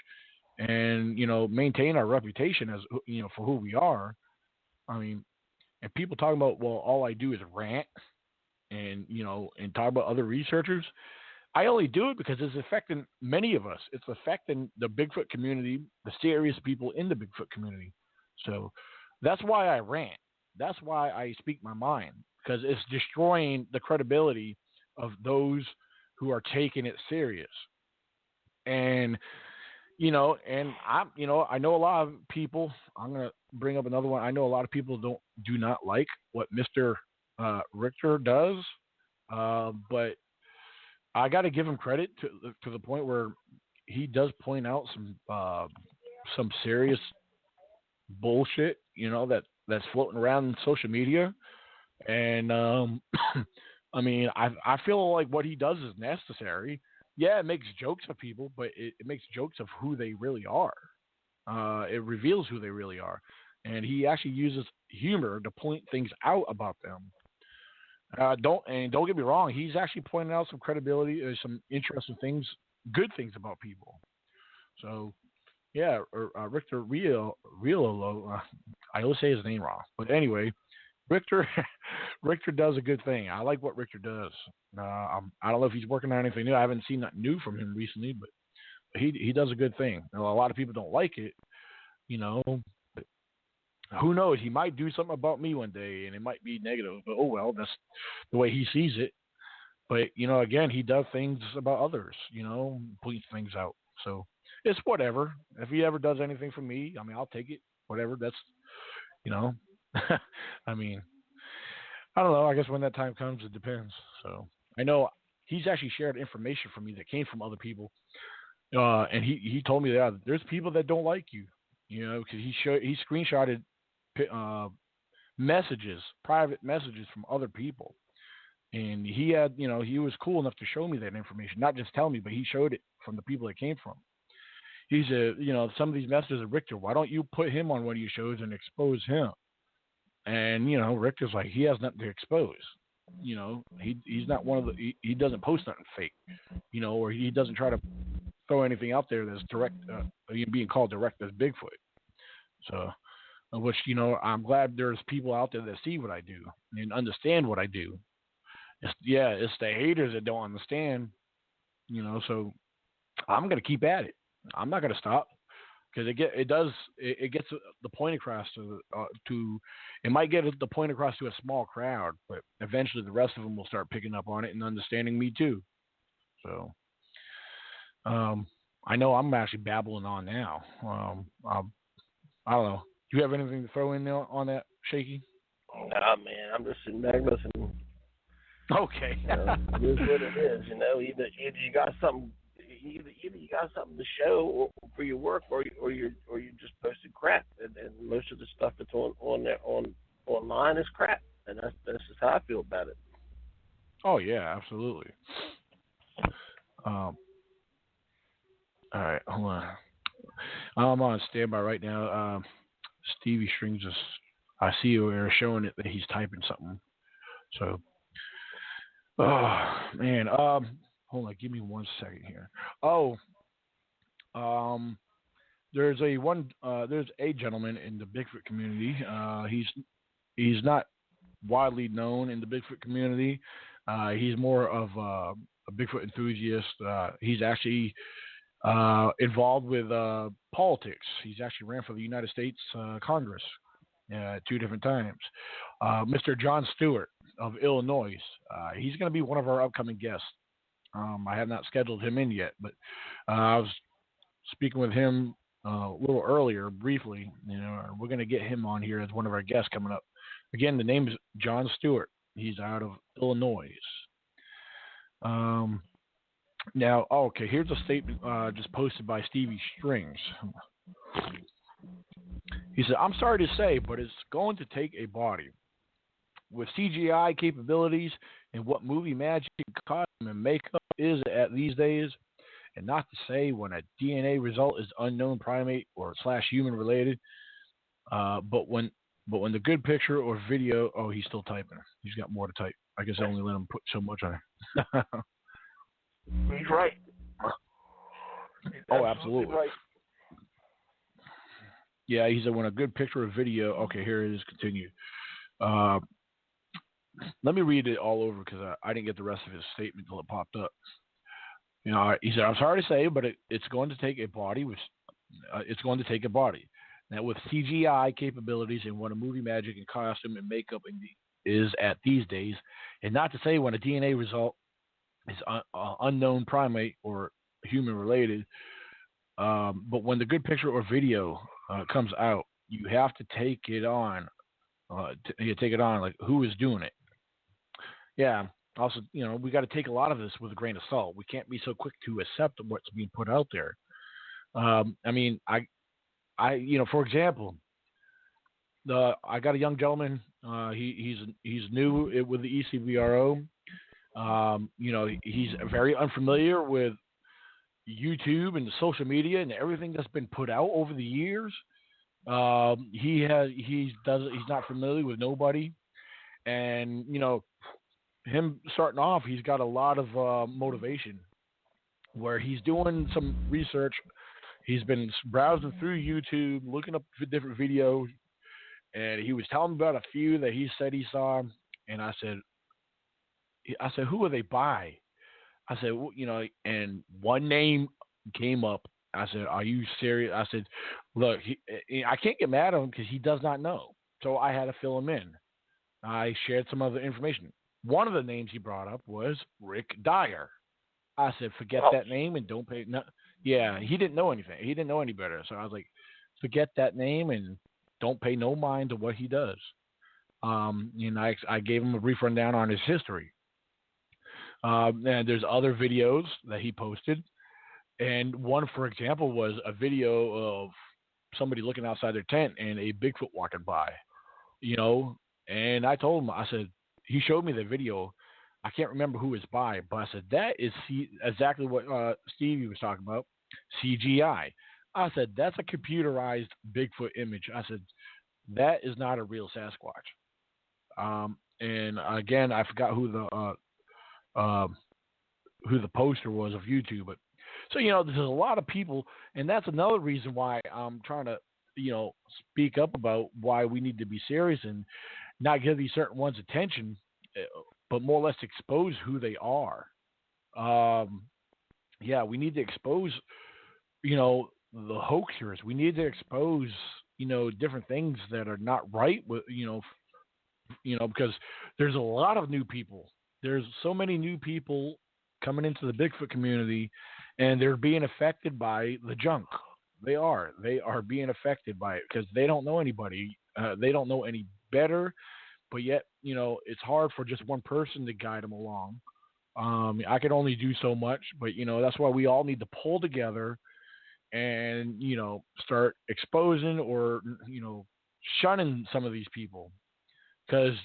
and, you know, maintain our reputation as, you know, for who we are. I mean, and people talking about, well, all I do is rant and, you know, and talk about other researchers. I only do it because it's affecting many of us. It's affecting the Bigfoot community, the serious people in the Bigfoot community. So that's why I rant. That's why I speak my mind, because it's destroying the credibility of those who are taking it serious. And, you know, I know a lot of people, I'm going to bring up another one. I know a lot of people do not like what Mr. Richter does, but I got to give him credit to the point where he does point out some serious bullshit, you know, that's floating around in social media. And I mean, I feel like what he does is necessary. Yeah, it makes jokes of people, but it makes jokes of who they really are. It reveals who they really are, and he actually uses humor to point things out about them. Don't get me wrong. He's actually pointing out some credibility, some interesting things, good things about people. So, yeah, Richter I always say his name wrong, but anyway, Richter Richter does a good thing. I like what Richter does. I don't know if he's working on anything new. I haven't seen nothing new from him recently, but he does a good thing. Now, a lot of people don't like it, you know. But who knows? He might do something about me one day, and it might be negative. But oh well, that's the way he sees it. But you know, again, he does things about others. You know, points things out. So it's whatever. If he ever does anything for me, I mean, I'll take it. Whatever. That's, you know. I mean, I don't know. I guess when that time comes, it depends. So I know he's actually shared information from me that came from other people, and he told me that there's people that don't like you, you know, because he screenshotted messages, private messages from other people, and he had, you know, he was cool enough to show me that information, not just tell me, but he showed it from the people it came from. He said, you know, some of these messages of Richter, why don't you put him on one of your shows and expose him? And, you know, Richter's like, he has nothing to expose. You know, he's not one of the, he doesn't post nothing fake, you know, or he doesn't try to throw anything out there that's direct, being called direct as Bigfoot. So, which, you know, I'm glad there's people out there that see what I do and understand what I do. It's the haters that don't understand, you know, so I'm going to keep at it. I'm not going to stop. because it gets the point across it might get the point across to a small crowd, but eventually the rest of them will start picking up on it and understanding me too. So, I know I'm actually babbling on now. I don't know. Do you have anything to throw in there on that, Shaky? Nah, man, I'm just sitting back listening. Okay. It is what it is. Either you got something, either you got something to show for your work, or you're just posting crap, and most of the stuff that's on there online is crap, and that's just how I feel about it. Oh yeah, absolutely. All right, hold on. I'm on standby right now. Stevie Strings is. I see you are showing it that he's typing something. So, oh man. Hold on. Give me 1 second here. Oh, there's a gentleman in the Bigfoot community. He's not widely known in the Bigfoot community. He's more of a Bigfoot enthusiast. He's actually involved with politics. He's actually ran for the United States Congress 2 different times. Mr. John Stewart of Illinois. He's going to be one of our upcoming guests. I have not scheduled him in yet, but I was speaking with him a little earlier, briefly. We're going to get him on here as one of our guests coming up. Again, the name is John Stewart. He's out of Illinois. Now, okay, here's a statement just posted by Stevie Strings. He said, "I'm sorry to say, but it's going to take a body. With CGI capabilities and what movie magic, costume, and makeup is at these days, and not to say when a DNA result is unknown primate or / human related, but when the good picture or video, oh, he's still typing. He's got more to type. I guess I only let him put so much on it." He's right. Oh, absolutely. Right. Yeah, he said when a good picture or video. Okay, here it is. Continue. Let me read it all over because I didn't get the rest of his statement until it popped up. He said, "I'm sorry to say, but it's going to take a body. It's going to take a body. Now, with CGI capabilities and what a movie magic and costume and makeup is at these days, and not to say when a DNA result is unknown primate or human related, but when the good picture or video comes out, you have to take it on. Take it on like who is doing it. Yeah. Also, we got to take a lot of this with a grain of salt. We can't be so quick to accept what's being put out there. I mean, for example, I got a young gentleman. He's new with the ECVRO. He's very unfamiliar with YouTube and the social media and everything that's been put out over the years. He's not familiar with nobody, and him starting off, he's got a lot of motivation where he's doing some research. He's been browsing through YouTube, looking up different videos, and he was telling me about a few that he said he saw. And I said, who are they by? I said, and one name came up. I said, are you serious? I said, look, I can't get mad at him because he does not know. So I had to fill him in. I shared some other information. One of the names he brought up was Rick Dyer. I said, forget that name and don't pay. No. Yeah, he didn't know anything. He didn't know any better. So I was like, forget that name and don't pay no mind to what he does. I gave him a brief rundown on his history. And there's other videos that he posted. And one, for example, was a video of somebody looking outside their tent and a Bigfoot walking by, and I told him, I said, he showed me the video. I can't remember who it's by, but I said, that is exactly what Stevie was talking about, CGI. I said, that's a computerized Bigfoot image. I said, that is not a real Sasquatch. And again, I forgot who the poster was of YouTube, but so there's a lot of people, and that's another reason why I'm trying to speak up about why we need to be serious and not give these certain ones attention, but more or less expose who they are. We need to expose the hoaxers. We need to expose, different things that are not right with, because there's a lot of new people. There's so many new people coming into the Bigfoot community, and they're being affected by the junk. They are. They are being affected by it because they don't know anybody. They don't know any better, but yet, it's hard for just one person to guide them along. I can only do so much, but that's why we all need to pull together and start exposing or shunning some of these people. Because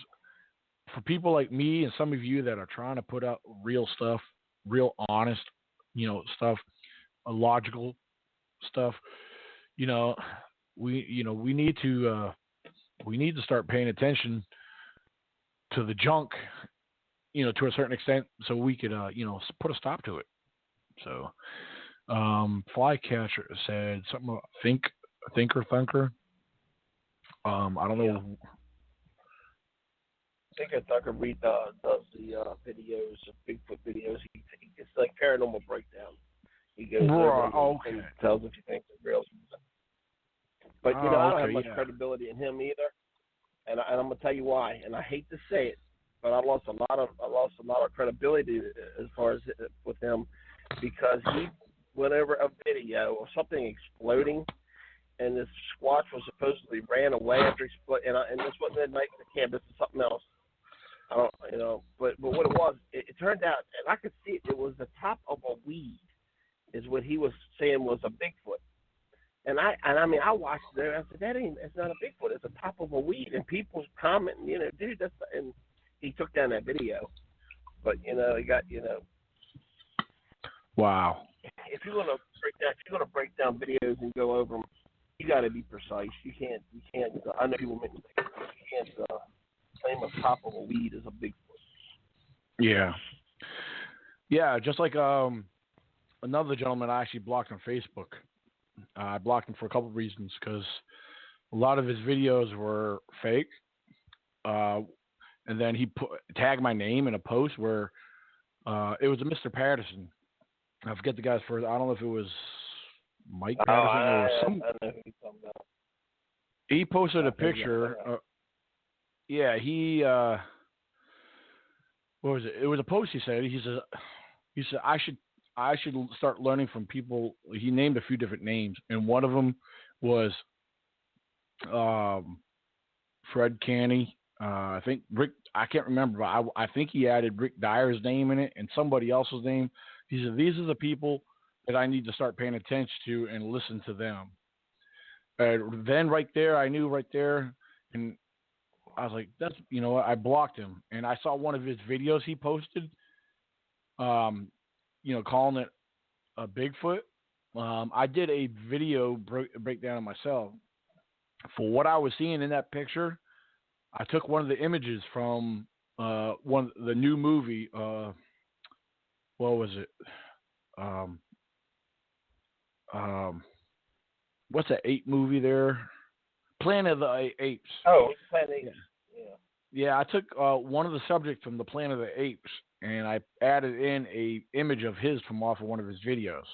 for people like me and some of you that are trying to put out real stuff, real honest, stuff, logical stuff, we need to start paying attention to the junk, to a certain extent, so we could put a stop to it. So, Flycatcher said something about Thinker. I don't know. Thinker Thunker does the videos, Bigfoot videos. It's like paranormal breakdown. He goes over and tells if you think they're real. But I don't have much credibility in him either, and I'm gonna tell you why. And I hate to say it, but I lost a lot of credibility as far as with him, because he went over a video of something exploding, and this Squatch was supposedly ran away after he split. And this wasn't at night in the camp. This is something else. I don't, but what it was, it turned out, and I could see it. It was the top of a weed, is what he was saying was a Bigfoot. And I watched it there. I said, it's not a Bigfoot. It's the top of a weed. And people's commenting, dude, and he took down that video. But he got, Wow. If you're gonna break down videos and go over them, you got to be precise. You can't. I know people make mistakes. You can't claim a top of a weed as a Bigfoot. Yeah. Yeah, just like another gentleman I actually blocked on Facebook. I blocked him for a couple of reasons, because a lot of his videos were fake. And then he tagged my name in a post where it was a Mr. Patterson. I forget the guy's first. I don't know if it was Mike Patterson or some. I know who you're talking about. He posted a picture. He. What was it? It was a post. He said I should start learning from people. He named a few different names, and one of them was Fred Canny. I think Rick. I can't remember, but I think he added Rick Dyer's name in it and somebody else's name. He said, these are the people that I need to start paying attention to and listen to them. Then right there, I knew right there, and I was like, that's, I blocked him. And I saw one of his videos he posted, calling it a Bigfoot. I did a video breakdown of myself. For what I was seeing in that picture, I took one of the images from the new movie. What was it? What's that ape movie there? Planet of the Apes. Oh, Planet of the Apes. Yeah, I took one of the subjects from the Planet of the Apes, and I added in a image of his from off of one of his videos.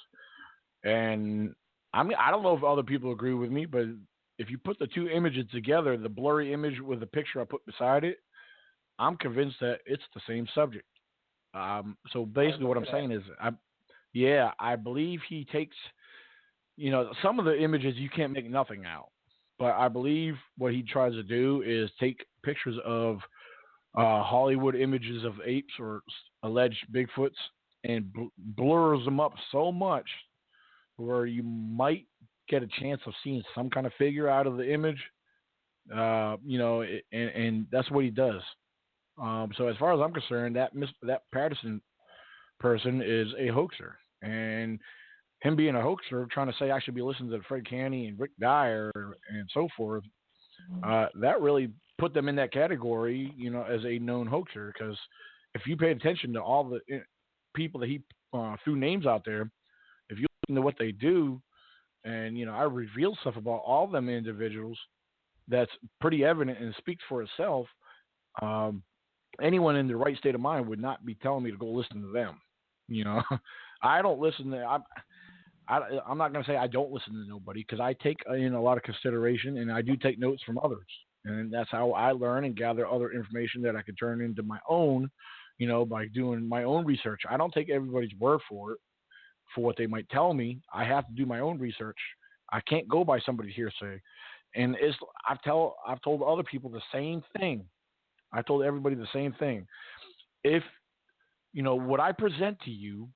And I don't know if other people agree with me, but if you put the two images together, the blurry image with the picture I put beside it, I'm convinced that it's the same subject. So basically what I'm saying is, I believe he takes, some of the images you can't make nothing out. But I believe what he tries to do is take pictures of Hollywood images of apes or alleged Bigfoots and blurs them up so much where you might get a chance of seeing some kind of figure out of the image, and that's what he does. So as far as I'm concerned, that Patterson person is a hoaxer, and him being a hoaxer, trying to say I should be listening to Fred Canny and Rick Dyer and so forth, that really put them in that category, as a known hoaxer. Because if you pay attention to all the people that he threw names out there, if you listen to what they do, and I reveal stuff about all them individuals, that's pretty evident and speaks for itself. Anyone in the right state of mind would not be telling me to go listen to them. I don't listen to. I'm not going to say I don't listen to nobody, because I take in a lot of consideration, and I do take notes from others, and that's how I learn and gather other information that I can turn into my own, by doing my own research. I don't take everybody's word for it, for what they might tell me. I have to do my own research. I can't go by somebody's hearsay, and I've told other people the same thing. I told everybody the same thing. If what I present to you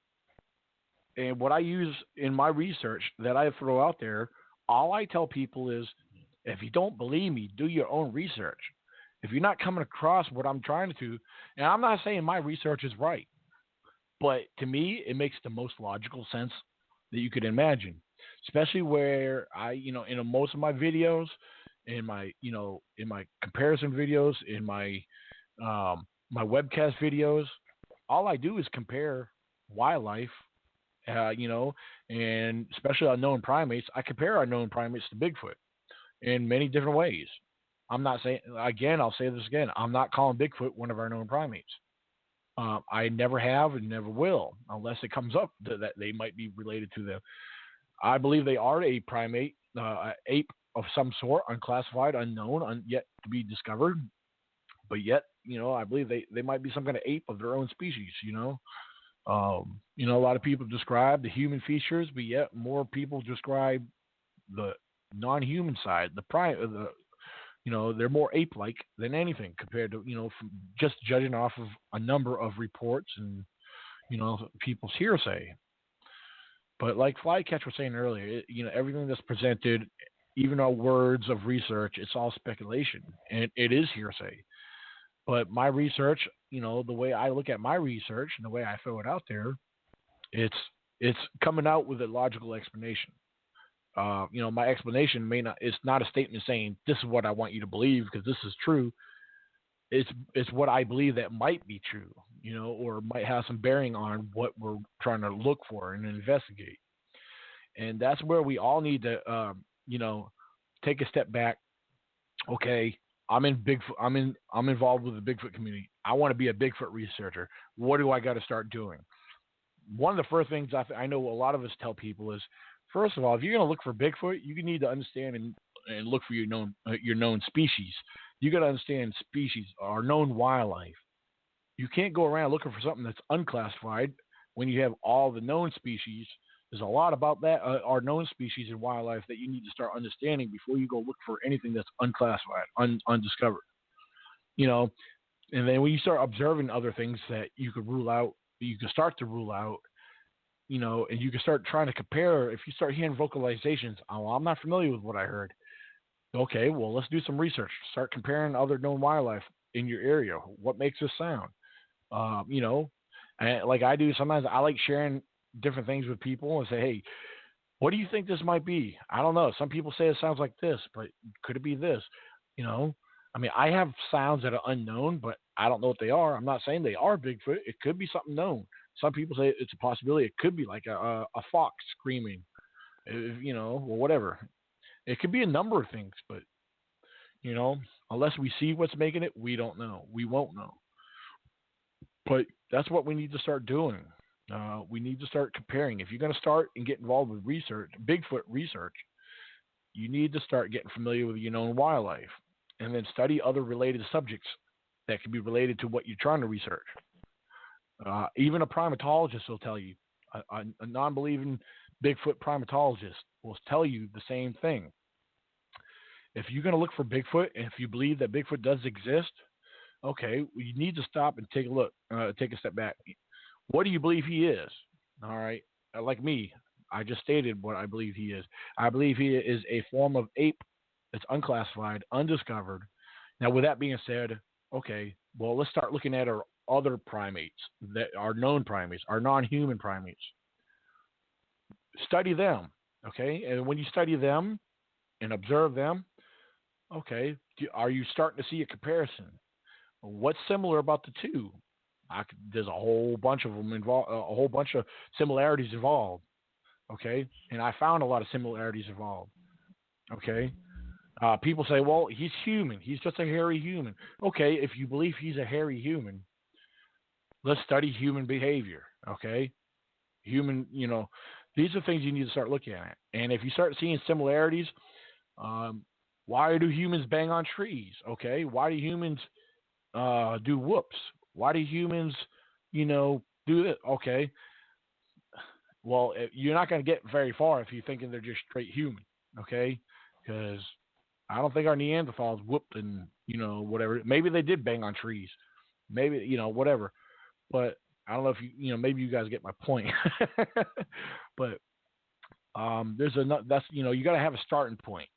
and what I use in my research that I throw out there, all I tell people is, if you don't believe me, do your own research. If you're not coming across what I'm trying to do, and I'm not saying my research is right, but to me, it makes the most logical sense that you could imagine, especially where in most of my videos, in my comparison videos, in my webcast videos, all I do is compare wildlife, and especially unknown primates. I compare unknown primates to Bigfoot in many different ways. I'm not saying, again, I'll say this again, I'm not calling Bigfoot one of our known primates. I never have and never will, unless it comes up that they might be related to them. I believe they are a primate, ape of some sort, unclassified, unknown, yet to be discovered. But yet, I believe they might be some kind of ape of their own species. A lot of people describe the human features, but yet more people describe the non-human side, they're more ape-like than anything compared to, from just judging off of a number of reports and, people's hearsay. But like Flycatch was saying earlier, everything that's presented, even our words of research, it's all speculation, and it is hearsay. But my research, the way I look at my research and the way I throw it out there, it's coming out with a logical explanation. My explanation it's not a statement saying this is what I want you to believe because this is true. It's what I believe that might be true, or might have some bearing on what we're trying to look for and investigate. And that's where we all need to, take a step back. Okay, I'm in Bigfoot. I'm involved with the Bigfoot community. I want to be a Bigfoot researcher. What do I got to start doing? One of the first things I know a lot of us tell people is, first of all, if you're going to look for Bigfoot, you need to understand and look for your known species. You got to understand species or known wildlife. You can't go around looking for something that's unclassified when you have all the known species. There's a lot about that, our known species in wildlife, that you need to start understanding before you go look for anything that's unclassified, undiscovered. And then when you start observing other things that you could rule out, you can start to rule out, and you can start trying to compare. If you start hearing vocalizations, oh, I'm not familiar with what I heard. Okay, well, let's do some research. Start comparing other known wildlife in your area. What makes this sound? And like I do, sometimes I like sharing different things with people and say, hey, what do you think this might be? I don't know. Some people say it sounds like this, but could it be this? I have sounds that are unknown, but I don't know what they are. I'm not saying they are Bigfoot. It could be something known. Some people say it's a possibility. It could be like a fox screaming, or whatever. It could be a number of things, but, unless we see what's making it, we don't know. We won't know. But that's what we need to start doing. We need to start comparing. If you're going to start and get involved with research, Bigfoot research, you need to start getting familiar with your known wildlife and then study other related subjects that can be related to what you're trying to research. Even a primatologist will tell you, a non-believing Bigfoot primatologist will tell you the same thing. If you're going to look for Bigfoot, and if you believe that Bigfoot does exist, okay, you need to stop and take a look, take a step back. What do you believe he is? All right, like me, I just stated what I believe he is. I believe he is a form of ape that's unclassified, undiscovered. Now, with that being said, okay, well, let's start looking at our other primates that are known primates, our non-human primates. Study them, okay? And when you study them and observe them, okay, are you starting to see a comparison? What's similar about the two? There's a whole bunch of them involved, a whole bunch of similarities involved, okay? And I found a lot of similarities involved, okay? People say, well, he's human. He's just a hairy human. Okay, if you believe he's a hairy human, let's study human behavior, okay? These are things you need to start looking at. And if you start seeing similarities, why do humans bang on trees? Okay, why do humans do whoops? Why do humans, do this? Okay, well, you're not going to get very far if you're thinking they're just straight human. Okay, because I don't think our Neanderthals whooped and whatever. Maybe they did bang on trees. Maybe whatever. But I don't know if maybe you guys get my point. But there's that's you got to have a starting point.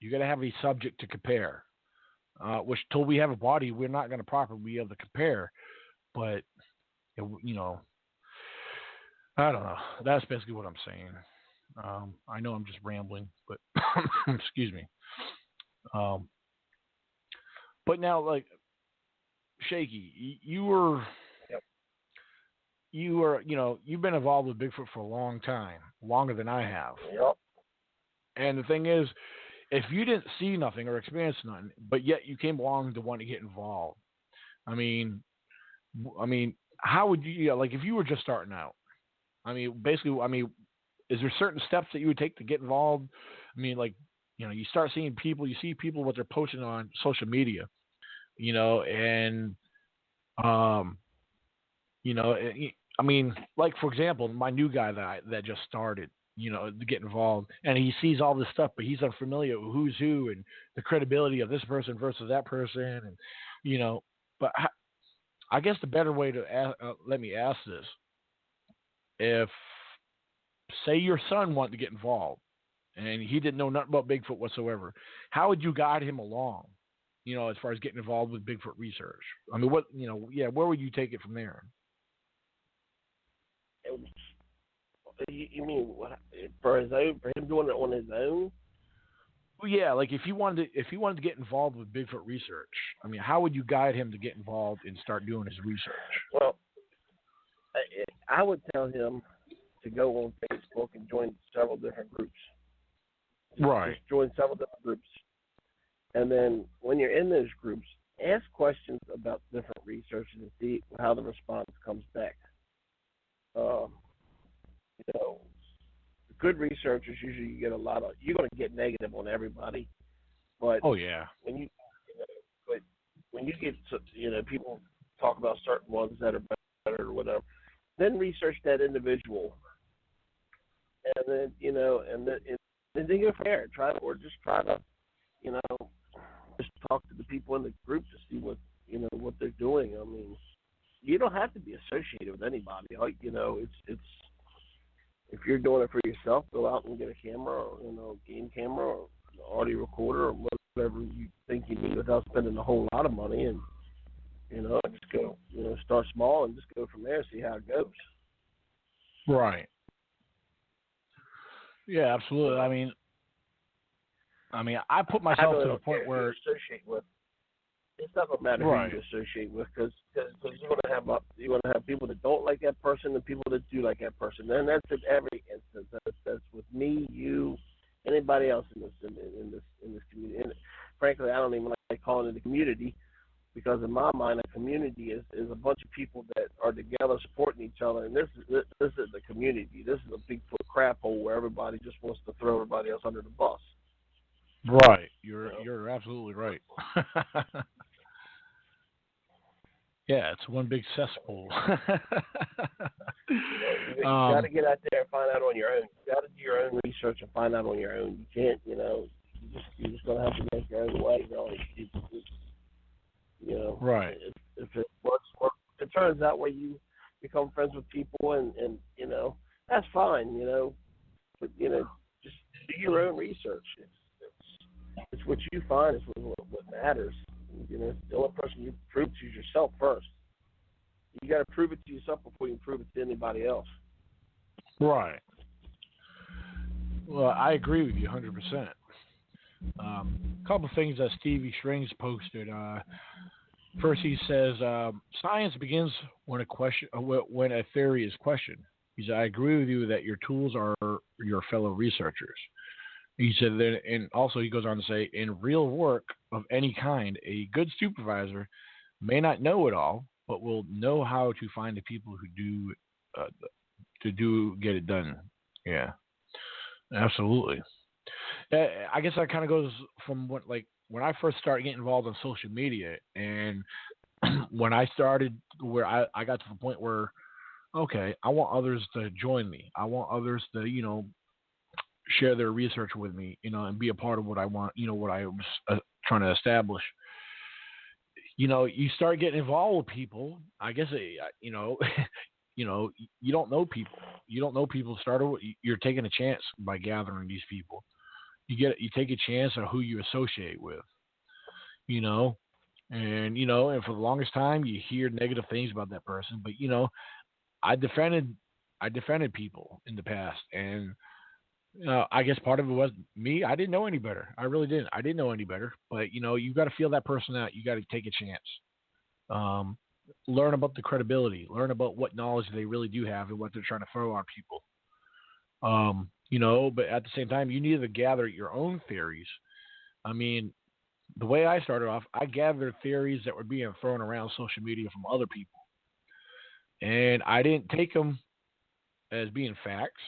You got to have a subject to compare. Which till we have a body, we're not going to properly be able to compare. But I don't know. That's basically what I'm saying. I know I'm just rambling, but excuse me. But now, like, Shaky, you were, you've been involved with Bigfoot for a long time, longer than I have. Yep. And the thing is, if you didn't see nothing or experience nothing, but yet you came along to want to get involved, I mean, how would you, like, if you were just starting out? Basically, is there certain steps that you would take to get involved? Like, you start seeing people, you see people what they're posting on social media, and like, for example, my new guy that just started, to get involved, and he sees all this stuff, but he's unfamiliar with who's who and the credibility of this person versus that person, and but I guess the better way to let me ask this: if, say, your son wanted to get involved and he didn't know nothing about Bigfoot whatsoever, how would you guide him along? As far as getting involved with Bigfoot research. Where would you take it from there? You mean what, for his own, for him doing it on his own? Well, yeah, like if he wanted to get involved with Bigfoot research, how would you guide him to get involved and start doing his research? Well, I would tell him to go on Facebook and join several different groups. Right. Just join several different groups. And then when you're in those groups, ask questions about different research and see how the response comes back. Good researchers usually you're going to get negative on everybody. But oh yeah. When you get people talk about certain ones that are better or whatever, then research that individual, and then and then go from there. Try to just talk to the people in the group to see what what they're doing. You don't have to be associated with anybody. It's if you're doing it for yourself, go out and get a camera or game camera or audio recorder or whatever you think you need without spending a whole lot of money, and just go start small and just go from there. See how it goes. Right. Yeah, absolutely. I put myself to the point where you associate with. It's not gonna matter right. who you associate with, because you're gonna have people that don't like that person and people that do like that person. And that's in every instance. That's with me, you, anybody else in this community. And frankly, I don't even like calling it a community, because in my mind, a community is a bunch of people that are together supporting each other. And this is the community. This is a Bigfoot crap hole where everybody just wants to throw everybody else under the bus. Right. You're absolutely right. Yeah, it's one big cesspool. You got to get out there and find out on your own. You got to do your own research and find out on your own. You can't, you're just going to have to make your own way, really. Right. If it works, if it turns out where you become friends with people and that's fine, but, just do your own research. It's what you find is what matters. The only person you prove to is yourself first. You got to prove it to yourself before you prove it to anybody else. Right. Well, I agree with you 100%. A couple of things that Stevie Strings posted. First, he says, "Science begins when a theory is questioned." He said, "I agree with you that your tools are your fellow researchers." He said that, and also he goes on to say, "In real work of any kind, a good supervisor may not know it all, but will know how to find the people who do get it done." Yeah, absolutely. I guess that kind of goes from when I first started getting involved in social media, and when I started where I got to the point where, okay, I want others to join me. I want others to share their research with me, and be a part of what I want, what I was trying to establish. You start getting involved with people. I guess you don't know people. You don't know people. You're taking a chance by gathering these people. You take a chance on who you associate with. You know, and for the longest time you hear negative things about that person. But I defended I defended people in the past, and I guess part of it was me. I didn't know any better. I really didn't. I didn't know any better. But you got to feel that person out. You got to take a chance. Um, Learn about the credibility. Learn about what knowledge they really do have and what they're trying to throw on people. But at the same time, you need to gather your own theories. I mean, the way I started off, I gathered theories that were being thrown around social media from other people, and I didn't take them as being facts.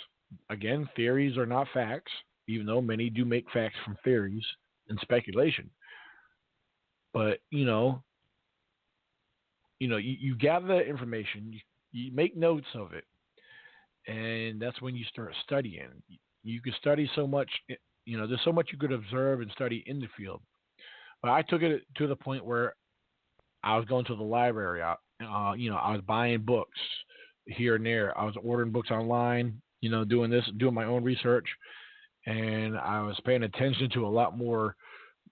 Again, theories are not facts, even though many do make facts from theories and speculation. But you gather that information, you make notes of it, and that's when you start studying. You can study so much. There's so much you could observe and study in the field. But I took it to the point where I was going to the library. I was buying books here and there. I was ordering books online. Doing my own research, and I was paying attention to a lot more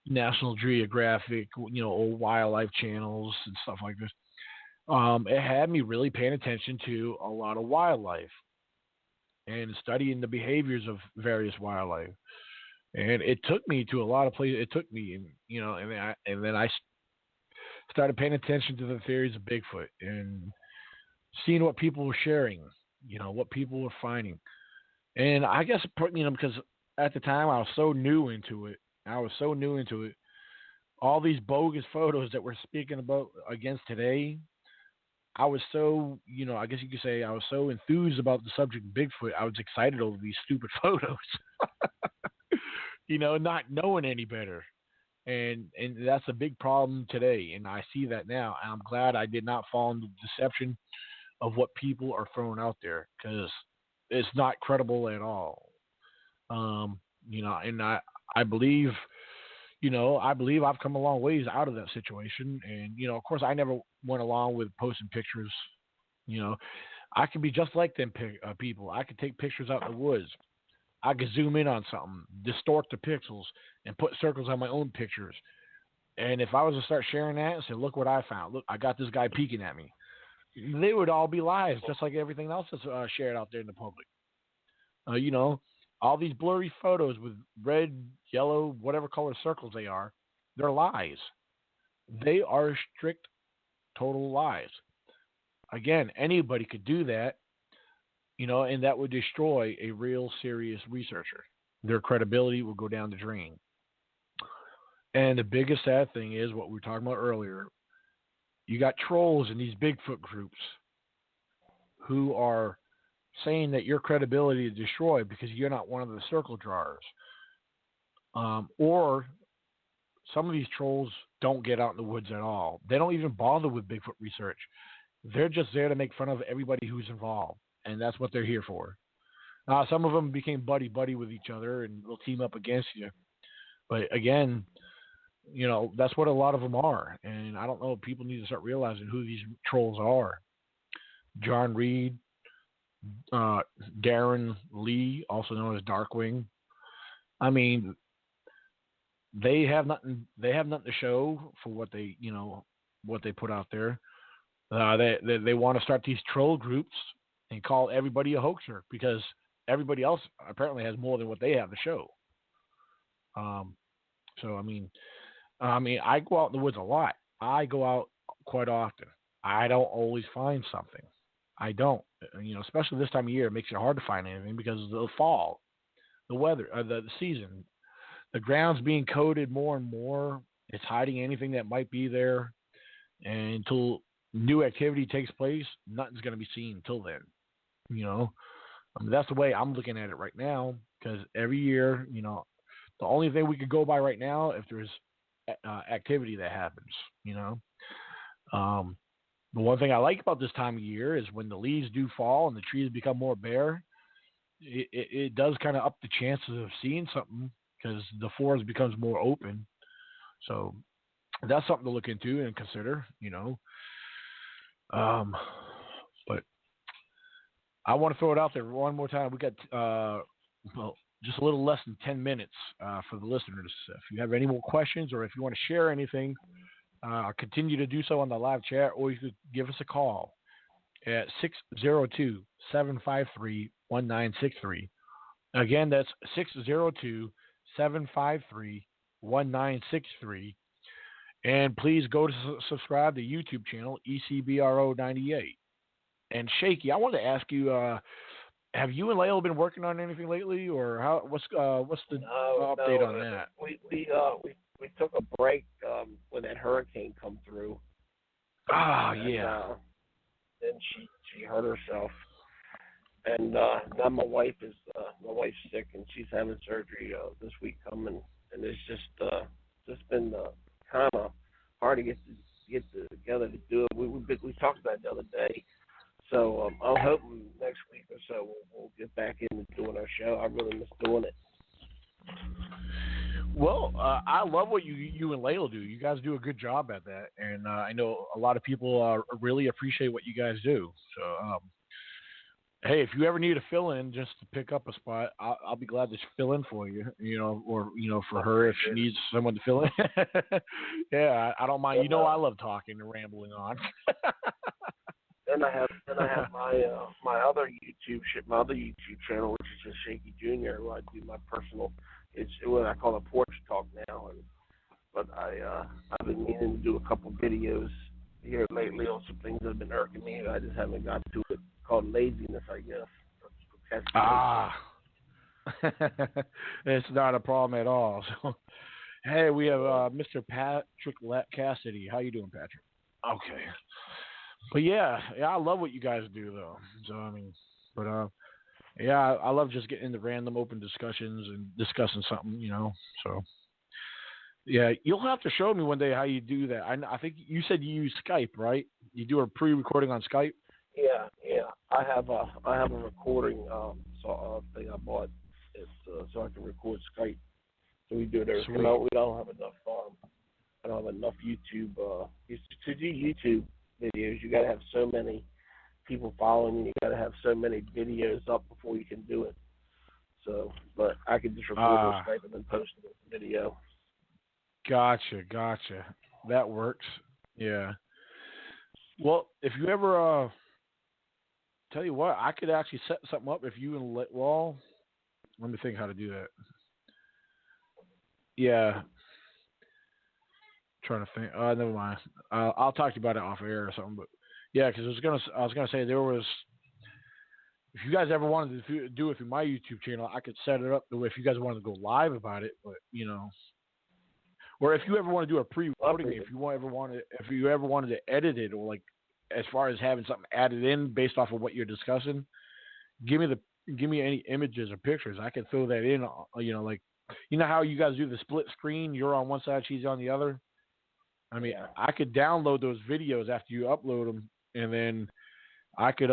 National Geographic, old wildlife channels and stuff like this. It had me really paying attention to a lot of wildlife and studying the behaviors of various wildlife. And it took me to a lot of places. It took me, and then I started paying attention to the theories of Bigfoot and seeing what people were sharing, what people were finding. And I guess, because at the time I was so new into it, all these bogus photos that we're speaking about against today, I was so, I guess you could say I was so enthused about the subject of Bigfoot, I was excited over these stupid photos, not knowing any better. And that's a big problem today, and I see that now. And I'm glad I did not fall into the deception of what people are throwing out there, because it's not credible at all. And I believe, I believe I've come a long ways out of that situation. And of course, I never went along with posting pictures. You know, I could be just like them people. I could take pictures out in the woods. I could zoom in on something, distort the pixels, and put circles on my own pictures. And if I was to start sharing that and say, "Look what I found! Look, I got this guy peeking at me," they would all be lies, just like everything else that's shared out there in the public. Uh, you know, all these blurry photos with red, yellow, whatever color circles they are, they're lies. They are strict, total lies. Again, anybody could do that, and that would destroy a real serious researcher. Their credibility will go down the drain. And the biggest sad thing is what we were talking about earlier. You got trolls in these Bigfoot groups who are saying that your credibility is destroyed because you're not one of the circle drawers. Or some of these trolls don't get out in the woods at all. They don't even bother with Bigfoot research. They're just there to make fun of everybody who's involved, and that's what they're here for. Some of them became buddy buddy with each other, and they'll team up against you. But again, that's what a lot of them are, and I don't know. People need to start realizing who these trolls are. John Reed, uh, Darren Lee, also known as Darkwing. I mean, they have nothing. They have nothing to show for what they put out there. They want to start these troll groups and call everybody a hoaxer because everybody else apparently has more than what they have to show. Um, so I mean, I go out in the woods a lot. I go out quite often. I don't always find something. I don't. Especially this time of year, it makes it hard to find anything because of the fall, the weather, the season. The ground's being coated more and more. It's hiding anything that might be there. And until new activity takes place, nothing's going to be seen until then. You know, I mean, that's the way I'm looking at it right now. Because every year, the only thing we could go by right now, if there's activity that happens, you know. Um, the one thing I like about this time of year is when the leaves do fall and the trees become more bare. It does kind of up the chances of seeing something because the forest becomes more open. So that's something to look into and consider, Um, but I want to throw it out there one more time. We got just a little less than 10 minutes for the listeners. If you have any more questions or if you want to share anything, continue to do so on the live chat, or you could give us a call at 602-753-1963. Again, that's 602-753-1963. And please go to subscribe to the YouTube channel, ECBRO98. And Shaky, I wanted to ask you, have you and Layla been working on anything lately, or what's the update on that? We took a break when that hurricane come through. Yeah. And she hurt herself, and now my wife's sick and she's having surgery this week coming, and it's just been kind of hard to get together to do it. We talked about it the other day. So I'm hoping next week or so we'll get back into doing our show. I really miss doing it. Well, I love what you and Layla do. You guys do a good job at that, and I know a lot of people really appreciate what you guys do. So, hey, if you ever need a fill-in just to pick up a spot, I'll be glad to fill in for you. Or for her if she needs someone to fill in. Yeah, I don't mind. I love talking and rambling on. Then I have my other YouTube channel, which is just Shaky Jr., where I do my personal. It's what I call a porch talk now, but I've been meaning to do a couple videos here lately on some things that have been irking me. I just haven't got to it. Called laziness, I guess. It's not a problem at all. So, hey, we have Mr. Patrick Cassidy. How you doing, Patrick? Okay. But yeah, I love what you guys do, though. So I love just getting into random open discussions and discussing something, So yeah, you'll have to show me one day how you do that. I think you said you use Skype, right? You do a pre-recording on Skype. Yeah. I have a recording thing I bought. It's so I can record Skype. So we do it every. We don't have enough. I don't have enough YouTube. To do YouTube videos, you gotta have so many people following you. You gotta have so many videos up before you can do it. So, but I can just record on Skype and then post it as a video. Gotcha. That works. Yeah. Well, if you ever tell you what, I could actually set something up if you and let me think how to do that. Yeah. Trying to think. Never mind. I'll talk to you about it off air or something. But yeah, because I was gonna say there was. If you guys ever wanted to do it through my YouTube channel, I could set it up the way if you guys wanted to go live about it. But or if you ever want to do a pre-recording, if you ever wanted to edit it, or like as far as having something added in based off of what you're discussing, give me any images or pictures. I can throw that in. Like how you guys do the split screen. You're on one side, she's on the other. I mean, I could download those videos after you upload them, and then I could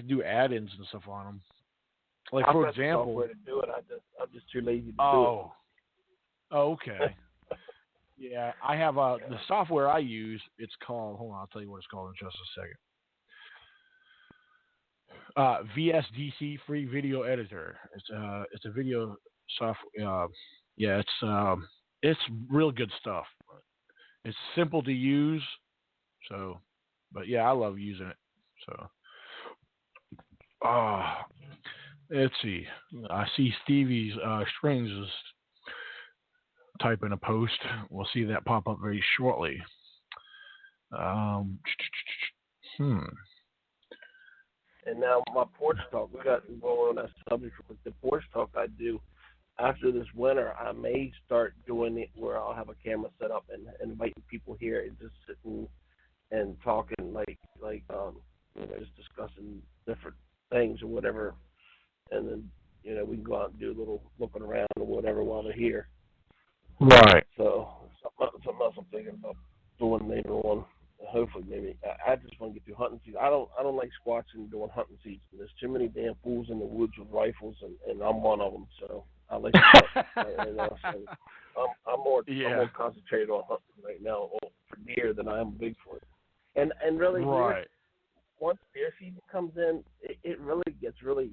do add-ins and stuff on them. Like for example, software to do it. I'm just too lazy to do it. Oh, okay. Yeah, I have the software I use. It's called. Hold on, I'll tell you what it's called in just a second. VSDC Free Video Editor. It's a video software. It's real good stuff. It's simple to use, but yeah, I love using it. So, let's see. I see Stevie's Strings is typing a post. We'll see that pop up very shortly. And now my porch talk. We got going on that subject with the porch talk I do. After this winter, I may start doing it where I'll have a camera set up and inviting people here and just sitting and talking just discussing different things or whatever and then we can go out and do a little looking around or whatever while they're here. Right. So something else I'm thinking about doing later on. Hopefully, maybe I just want to get through hunting season. I don't like squatching doing hunting season. There's too many damn fools in the woods with rifles, and I'm one of them. So I like to hunt. So I'm more concentrated on hunting right now for deer than I am Bigfoot. And really, right. Once deer season comes in, it really gets really.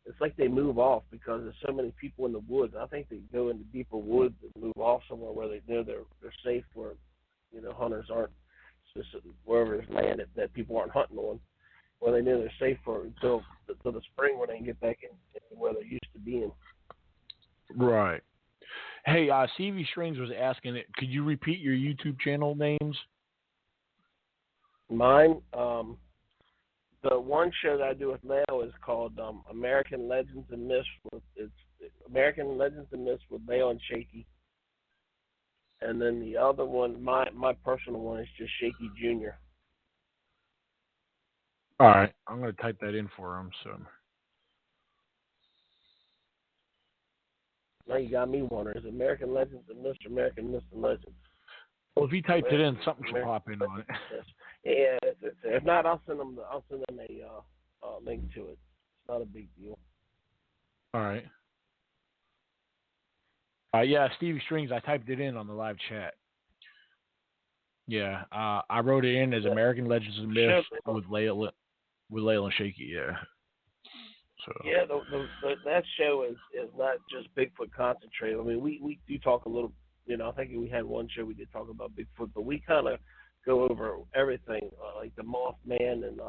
It's like they move off because there's so many people in the woods. I think they go into deeper woods and move off somewhere where they know they're safe, where hunters aren't, just wherever there's land that people aren't hunting on, where they know they're safe for until the spring when they can get back in where they're used to being. Right. Hey, CV Strings was asking, could you repeat your YouTube channel names? Mine, the one show that I do with Leo is called American Legends and Myths. It's American Legends and Myths with Leo and Shaky. And then the other one, my personal one, is just Shaky Jr. All right, I'm going to type that in for him. So now you got me wondering, is it American Legends and Myths or American Myths and Legends? Well, if he typed it in, something should pop in on it. Yeah, if not, I'll send them a link to it. It's not a big deal. All right. Yeah, Stevie Strings, I typed it in on the live chat. Yeah, I wrote it in as American Legends and Myths with Layla and Shaky. Yeah. So. Yeah, that show is not just Bigfoot concentrated. I mean, we do talk a little. I think we had one show we did talk about Bigfoot, but we kind of go over everything, like the Mothman, and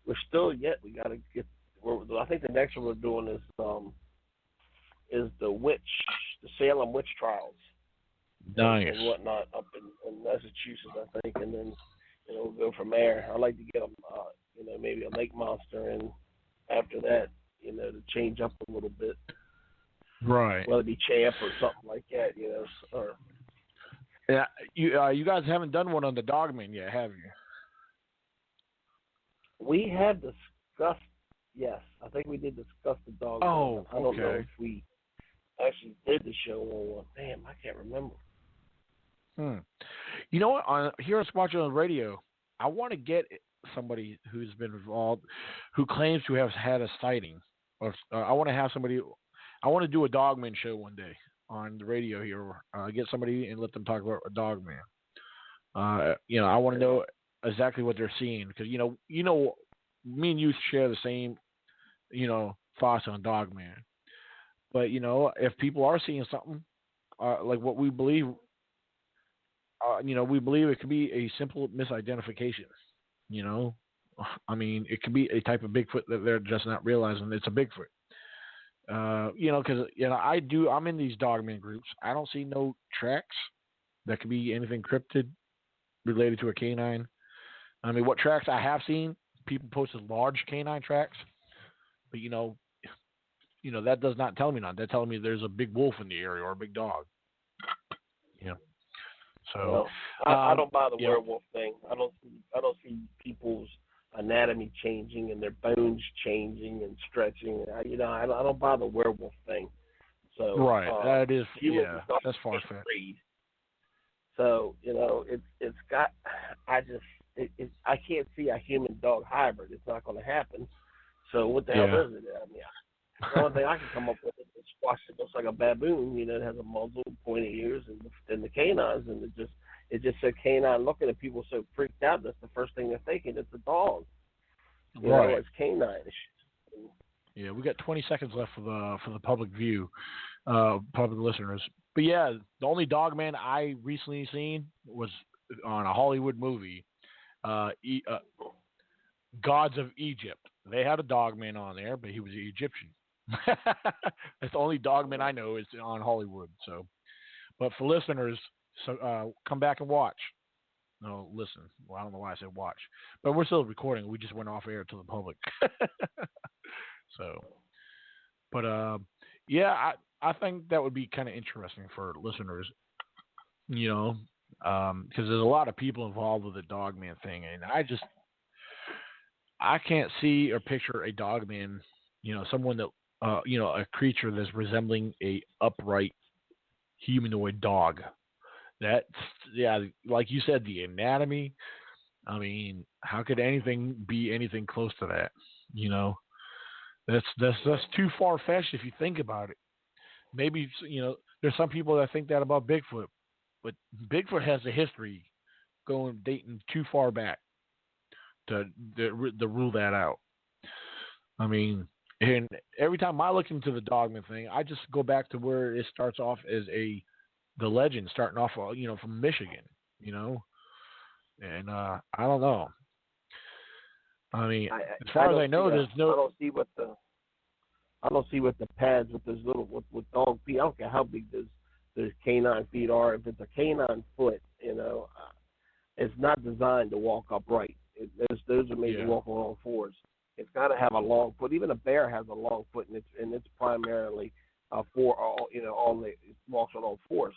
we're still yet. We got to get. I think the next one we're doing is the Salem witch trials. Nice. And whatnot up in Massachusetts, I think, and then we'll go from there. I'd like to get them, maybe a lake monster, and after that, to change up a little bit. Right. Whether it be champ or something like that, or. Yeah, you guys haven't done one on the Dogman yet, have you? We have discussed. Yes, I think we did discuss the Dogman. Oh, I don't know if we actually did the show on one. Damn, I can't remember. You know what? Here on Squatch on the radio, I want to get somebody who's been involved, who claims to have had a sighting. Or I want to have somebody. I want to do a Dogman show one day on the radio here. Get somebody and let them talk about a Dogman. I want to know exactly what they're seeing because me and you share the same, thoughts on Dogman. But if people are seeing something like what we believe. We believe it could be a simple misidentification. I mean, it could be a type of Bigfoot that they're just not realizing it's a Bigfoot. Because I'm in these Dogman groups. I don't see no tracks that could be anything cryptid related to a canine. I mean, what tracks I have seen, people posted large canine tracks, but that does not tell me nothing. That tells me there's a big wolf in the area or a big dog. So I don't buy the werewolf thing. I don't see people's anatomy changing and their bones changing and stretching. I don't buy the werewolf thing. So right, that is that's far fetched. So it's got. I can't see a human dog hybrid. It's not going to happen. So what the hell is it? I mean, the only thing I can come up with is a squash that looks like a baboon. It has a muzzle, pointy ears, and the canines, and it just said canine looking, and people so freaked out. That's the first thing they're thinking. It's a dog. It's canine. Yeah, we got 20 seconds left for the public view, public listeners. But yeah, the only Dogman I recently seen was on a Hollywood movie, Gods of Egypt. They had a Dogman on there, but he was Egyptian. That's the only Dogman I know is on Hollywood. So, but for listeners, come back and watch. No, listen. Well, I don't know why I said watch, but we're still recording. We just went off air to the public. So, but I think that would be kind of interesting for listeners. Because there's a lot of people involved with the Dogman thing, and I can't see or picture a Dogman someone that a creature that's resembling a upright humanoid dog. That's yeah, like you said, the anatomy. I mean, how could anything be anything close to that? You know, that's too far fetched if you think about it. Maybe there's some people that think that about Bigfoot, but Bigfoot has a history going dating too far back to to rule that out. I mean, and every time I look into the Dogman thing, I just go back to where it starts off as the legend starting off, from Michigan, you know, and I don't know. I mean, as far as I know, there's no. I don't see what the pads with those little with dog feet. I don't care how big those canine feet are. If it's a canine foot, it's not designed to walk upright. Those are made to walk on all fours. It's got to have a long foot. Even a bear has a long foot, and it's primarily it walks on all fours.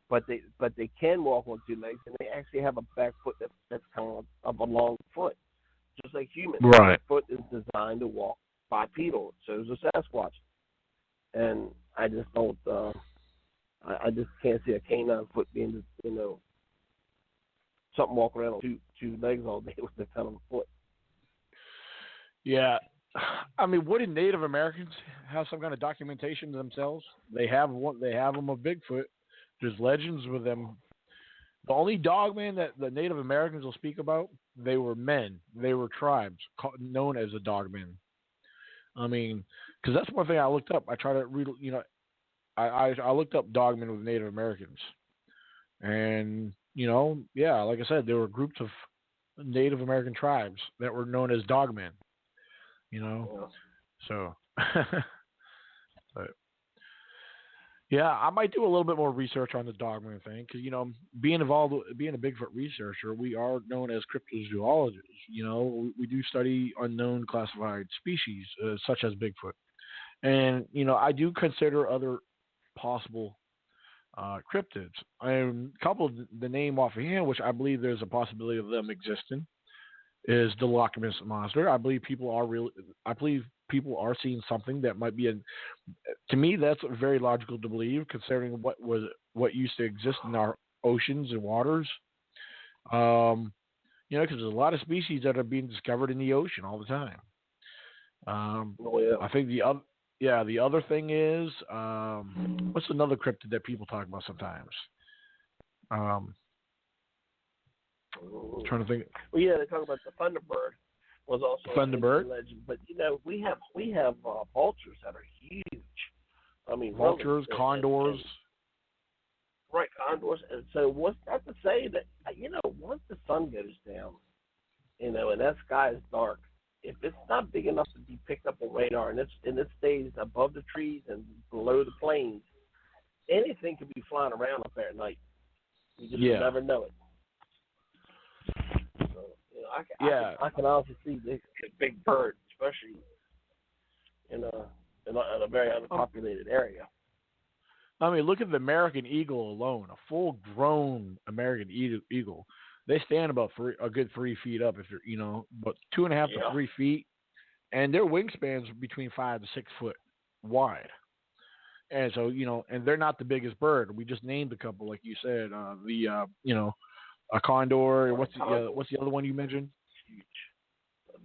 But they can walk on two legs, and they actually have a back foot that's kind of a long foot, just like humans. Right. The foot is designed to walk bipedal. So is a Sasquatch, and I just don't. I just can't see a canine foot being something walking around on two legs all day with that kind of a foot. Yeah, I mean, wouldn't Native Americans have some kind of documentation themselves? They have one. They have them of Bigfoot. There's legends with them. The only dogman that the Native Americans will speak about, they were men. They were tribes known as the dogmen. I mean, because that's one thing I looked up. I tried to read. I looked up dogmen with Native Americans, and like I said, there were groups of Native American tribes that were known as dogmen. So, but yeah, I might do a little bit more research on the dogman thing because being a Bigfoot researcher, we are known as cryptozoologists. We do study unknown classified species such as Bigfoot, and I do consider other possible cryptids. A couple of the name off of hand, which I believe there's a possibility of them existing, is the Loch Ness monster. I believe people are seeing something that might be to me, that's very logical to believe, considering what used to exist in our oceans and waters. Because there's a lot of species that are being discovered in the ocean all the time. I think the other thing is, what's another cryptid that people talk about sometimes? Trying to think. Well, yeah, they talk about the Thunderbird was also Thunderbird a legend, but we have vultures that are huge. I mean, vultures, condors. Right, condors. And so what's that to say that once the sun goes down, and that sky is dark, if it's not big enough to be picked up on radar, and it stays above the trees and below the plains, anything could be flying around up there at night. You just never know it. So, I can honestly see this big bird, especially in a very unpopulated area. I mean, look at the American eagle alone. A full-grown American eagle, they stand about a good 3 feet up, if you're about 2.5 to 3 feet, and their wingspans are between 5 to 6 foot wide. And so and they're not the biggest bird. We just named a couple, like you said, a condor. What's the other one you mentioned? Huge.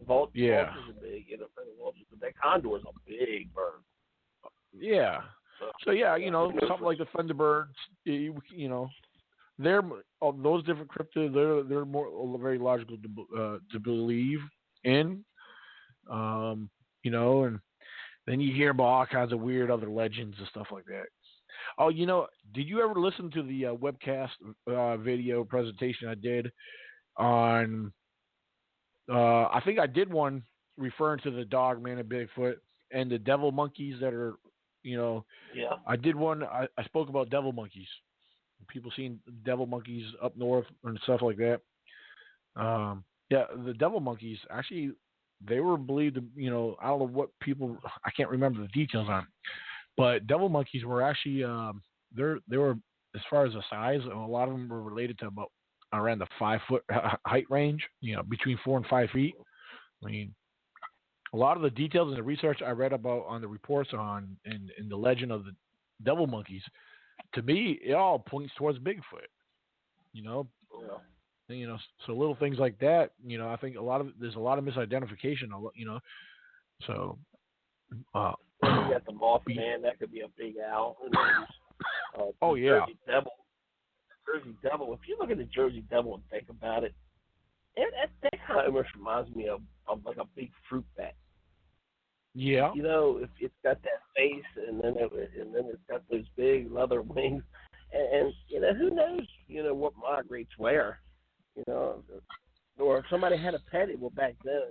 Vultures are big. Vultures, but that condor is a big bird. Yeah. So something like the Thunderbirds. They're those different cryptids. They're more very logical to believe in. And then you hear about all kinds of weird other legends and stuff like that. Oh, did you ever listen to the webcast video presentation I did on? I think I did one referring to the Dogman and Bigfoot and the devil monkeys that are, Yeah. I did one. I spoke about devil monkeys. People seeing devil monkeys up north and stuff like that. The devil monkeys actually, they were believed to, I don't know what people. I can't remember the details on. But devil monkeys were actually, they were, as far as the size, a lot of them were related to about around the 5 foot height range, between 4 and 5 feet. I mean, a lot of the details and the research I read about on the reports on in the legend of the devil monkeys, to me, it all points towards Bigfoot. You know, you know, so little things like that. You know, I think there's a lot of misidentification. You know, so. Then you got the Mothman. That could be a big owl. Who knows? Oh yeah. Jersey Devil. Jersey Devil. If you look at the Jersey Devil and think about it, that kind of almost reminds me of like a big fruit bat. Yeah. You know, if it's got that face and then it's got those big leather wings, and you know, who knows, you know, what migrates where, you know, or if somebody had a pet, well, back then,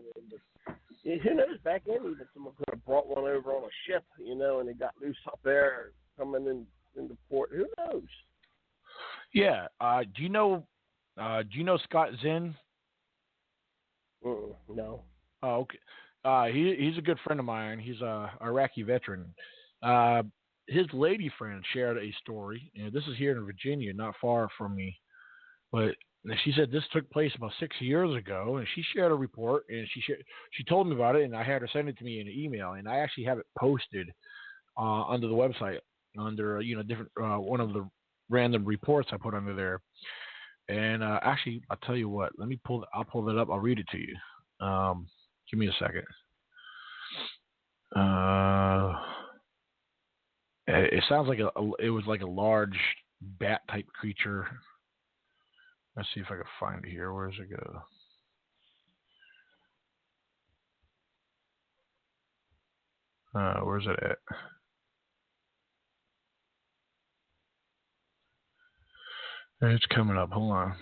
who knows, back then even someone could have brought one over on a ship, you know, and it got loose up there coming into port. Who knows? Yeah. Do you know Scott Zinn? No. Oh, okay. He's a good friend of mine. He's a Iraqi veteran. His lady friend shared a story, and this is here in Virginia, not far from me. But she said this took place about 6 years ago, and she shared a report, and she told me about it, and I had her send it to me in an email, and I actually have it posted under the website under different one of the random reports I put under there. And actually, I'll tell you what. I'll pull that up. I'll read it to you. Give me a second. It sounds like it was like a large bat type creature. Let's see if I can find it here. Where does it go? Where's it at? It's coming up. Hold on.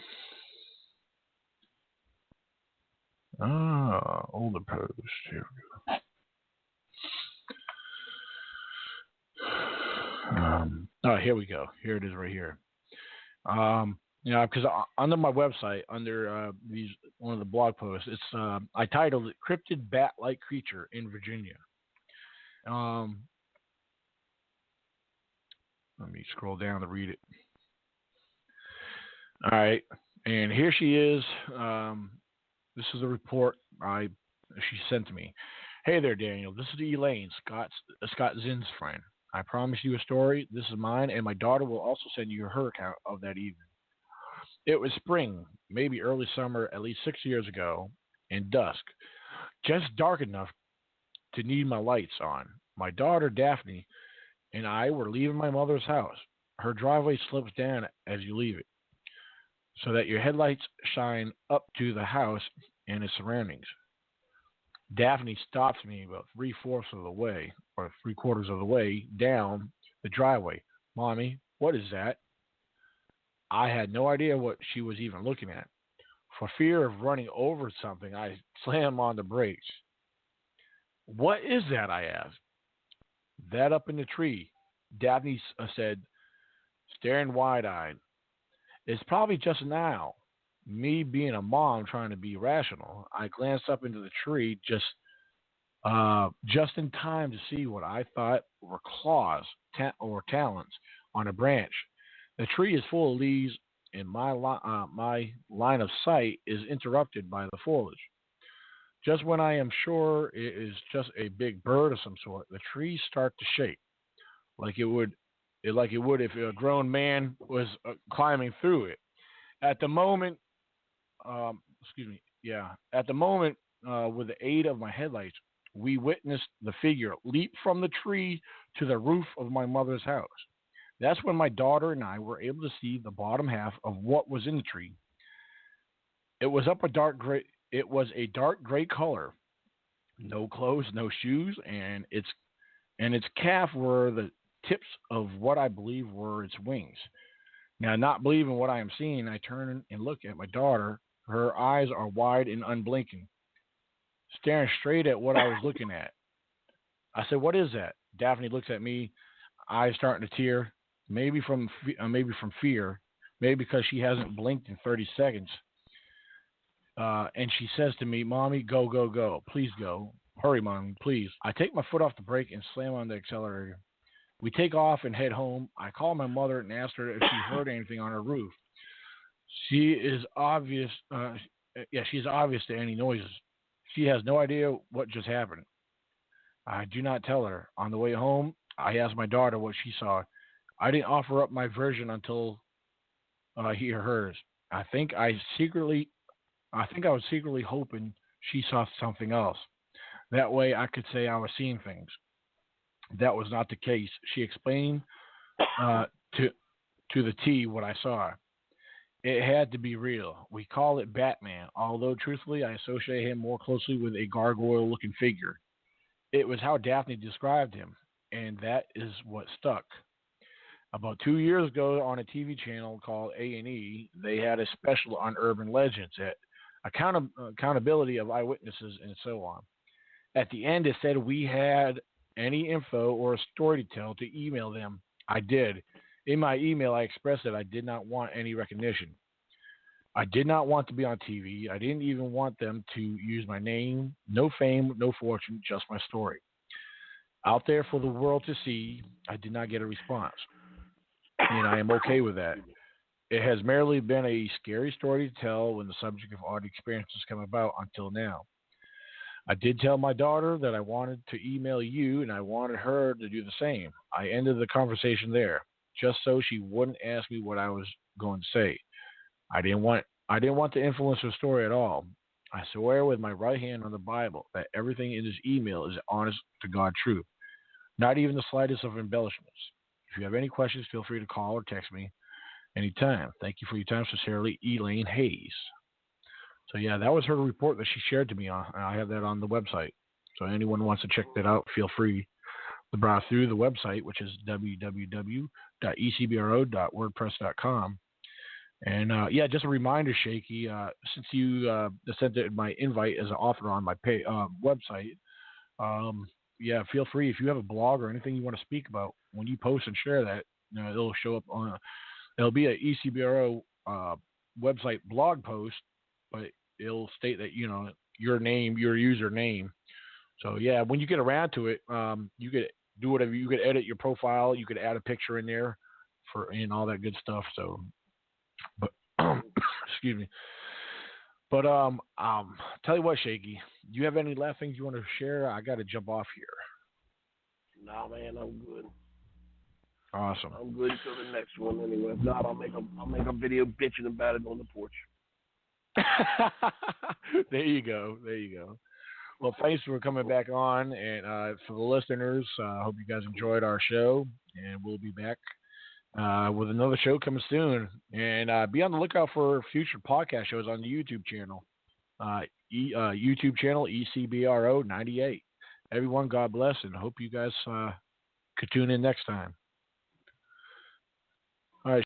Older post. Here we go. Here we go. Here it is right here. Because under my website, under one of the blog posts, it's I titled it "Cryptid Bat-like Creature in Virginia." Let me scroll down to read it. All right, and here she is. This is a report she sent to me. Hey there, Daniel. This is Elaine, Scott Zinn's friend. I promise you a story. This is mine, and my daughter will also send you her account of that evening. It was spring, maybe early summer, at least 6 years ago, and dusk, just dark enough to need my lights on. My daughter, Daphne, and I were leaving my mother's house. Her driveway slopes down as you leave it, so that your headlights shine up to the house and its surroundings. Daphne stops me about 3/4 of the way, or 3/4 of the way down the driveway. Mommy, what is that? I had no idea what she was even looking at. For fear of running over something, I slammed on the brakes. What is that? I asked. That up in the tree, Daphne said, staring wide-eyed. It's probably just an owl. Me being a mom trying to be rational, I glanced up into the tree just in time to see what I thought were claws or talons on a branch. The tree is full of leaves, and my line of sight is interrupted by the foliage. Just when I am sure it is just a big bird of some sort, the trees start to shake, like it would if a grown man was climbing through it. At the moment, with the aid of my headlights, we witnessed the figure leap from the tree to the roof of my mother's house. That's when my daughter and I were able to see the bottom half of what was in the tree. It was a dark gray color. No clothes, no shoes, and its calf were the tips of what I believe were its wings. Now, not believing what I am seeing, I turn and look at my daughter. Her eyes are wide and unblinking, staring straight at what I was looking at. I said, "What is that?" Daphne looks at me, eyes starting to tear, maybe from fear, maybe because she hasn't blinked in 30 seconds. And she says to me, "Mommy, go, go, go. Please go. Hurry, Mommy, please." I take my foot off the brake and slam on the accelerator. We take off and head home. I call my mother and ask her if she heard anything on her roof. She's obvious to any noises. She has no idea what just happened. I do not tell her. On the way home, I asked my daughter what she saw. I didn't offer up my version until he or hers. I think I was secretly hoping she saw something else. That way I could say I was seeing things. That was not the case. She explained to the T what I saw. It had to be real. We call it Batman, although truthfully I associate him more closely with a gargoyle-looking figure. It was how Daphne described him, and that is what stuck. About 2 years ago on a TV channel called A&E, they had a special on urban legends, accountability of eyewitnesses, and so on. At the end, it said we had any info or a story to tell to email them. I did. In my email, I expressed that I did not want any recognition. I did not want to be on TV. I didn't even want them to use my name. No fame, no fortune, just my story. Out there for the world to see, I did not get a response. And I am okay with that. It has merely been a scary story to tell when the subject of odd experiences come about until now. I did tell my daughter that I wanted to email you, and I wanted her to do the same. I ended the conversation there, just so she wouldn't ask me what I was going to say. I didn't want to influence her story at all. I swear with my right hand on the Bible that everything in this email is honest to God truth, not even the slightest of embellishments. If you have any questions, feel free to call or text me anytime. Thank you for your time. Sincerely, Elaine Hayes. So, yeah, that was her report that she shared to me. I have that on the website. So anyone wants to check that out, feel free to browse through the website, which is www.ecbro.wordpress.com. And, yeah, just a reminder, Shaky, since you sent my invite as an author on my website, yeah, feel free. If you have a blog or anything you want to speak about, when you post and share that, it'll show up it'll be an ECBRO website blog post, but it'll state that, your name, your username. So, yeah, when you get around to it, you could do whatever. You could edit your profile. You could add a picture in there and all that good stuff. So, but, excuse me. But, tell you what, Shaky, do you have any last things you want to share? I got to jump off here. Nah, man, I'm good. Awesome. I'm good until the next one anyway. If not, I'll make a video bitching about it on the porch. There you go. Well, thanks for coming back on, and for the listeners, I hope you guys enjoyed our show, and we'll be back with another show coming soon. And be on the lookout for future podcast shows on the YouTube channel. YouTube channel ECBRO 98. Everyone, God bless, and hope you guys could tune in next time. All right.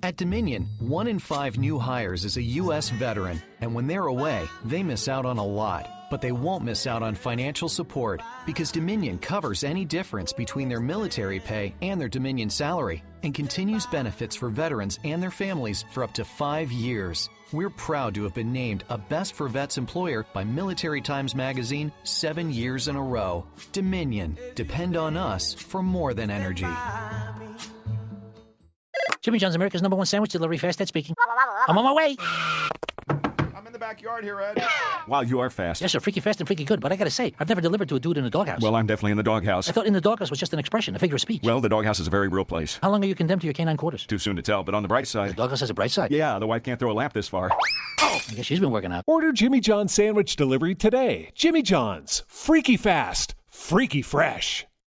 At Dominion, 1 in 5 new hires is a U.S. veteran, and when they're away, they miss out on a lot. But they won't miss out on financial support because Dominion covers any difference between their military pay and their Dominion salary and continues benefits for veterans and their families for up to 5 years. We're proud to have been named a Best for Vets employer by Military Times Magazine 7 years in a row. Dominion. Depend on us for more than energy. Jimmy John's, America's #1 sandwich delivery, fast Ed speaking. I'm on my way. I'm in the backyard here, Ed. Wow, you are fast. Yes, sir. Freaky fast and freaky good. But I gotta say, I've never delivered to a dude in a doghouse. Well, I'm definitely in the doghouse. I thought in the doghouse was just an expression, a figure of speech. Well, the doghouse is a very real place. How long are you condemned to your canine quarters? Too soon to tell, but on the bright The side... doghouse has a bright side. Yeah, the wife can't throw a lamp this far. I guess she's been working out. Order Jimmy John's sandwich delivery today. Jimmy John's. Freaky fast. Freaky fresh.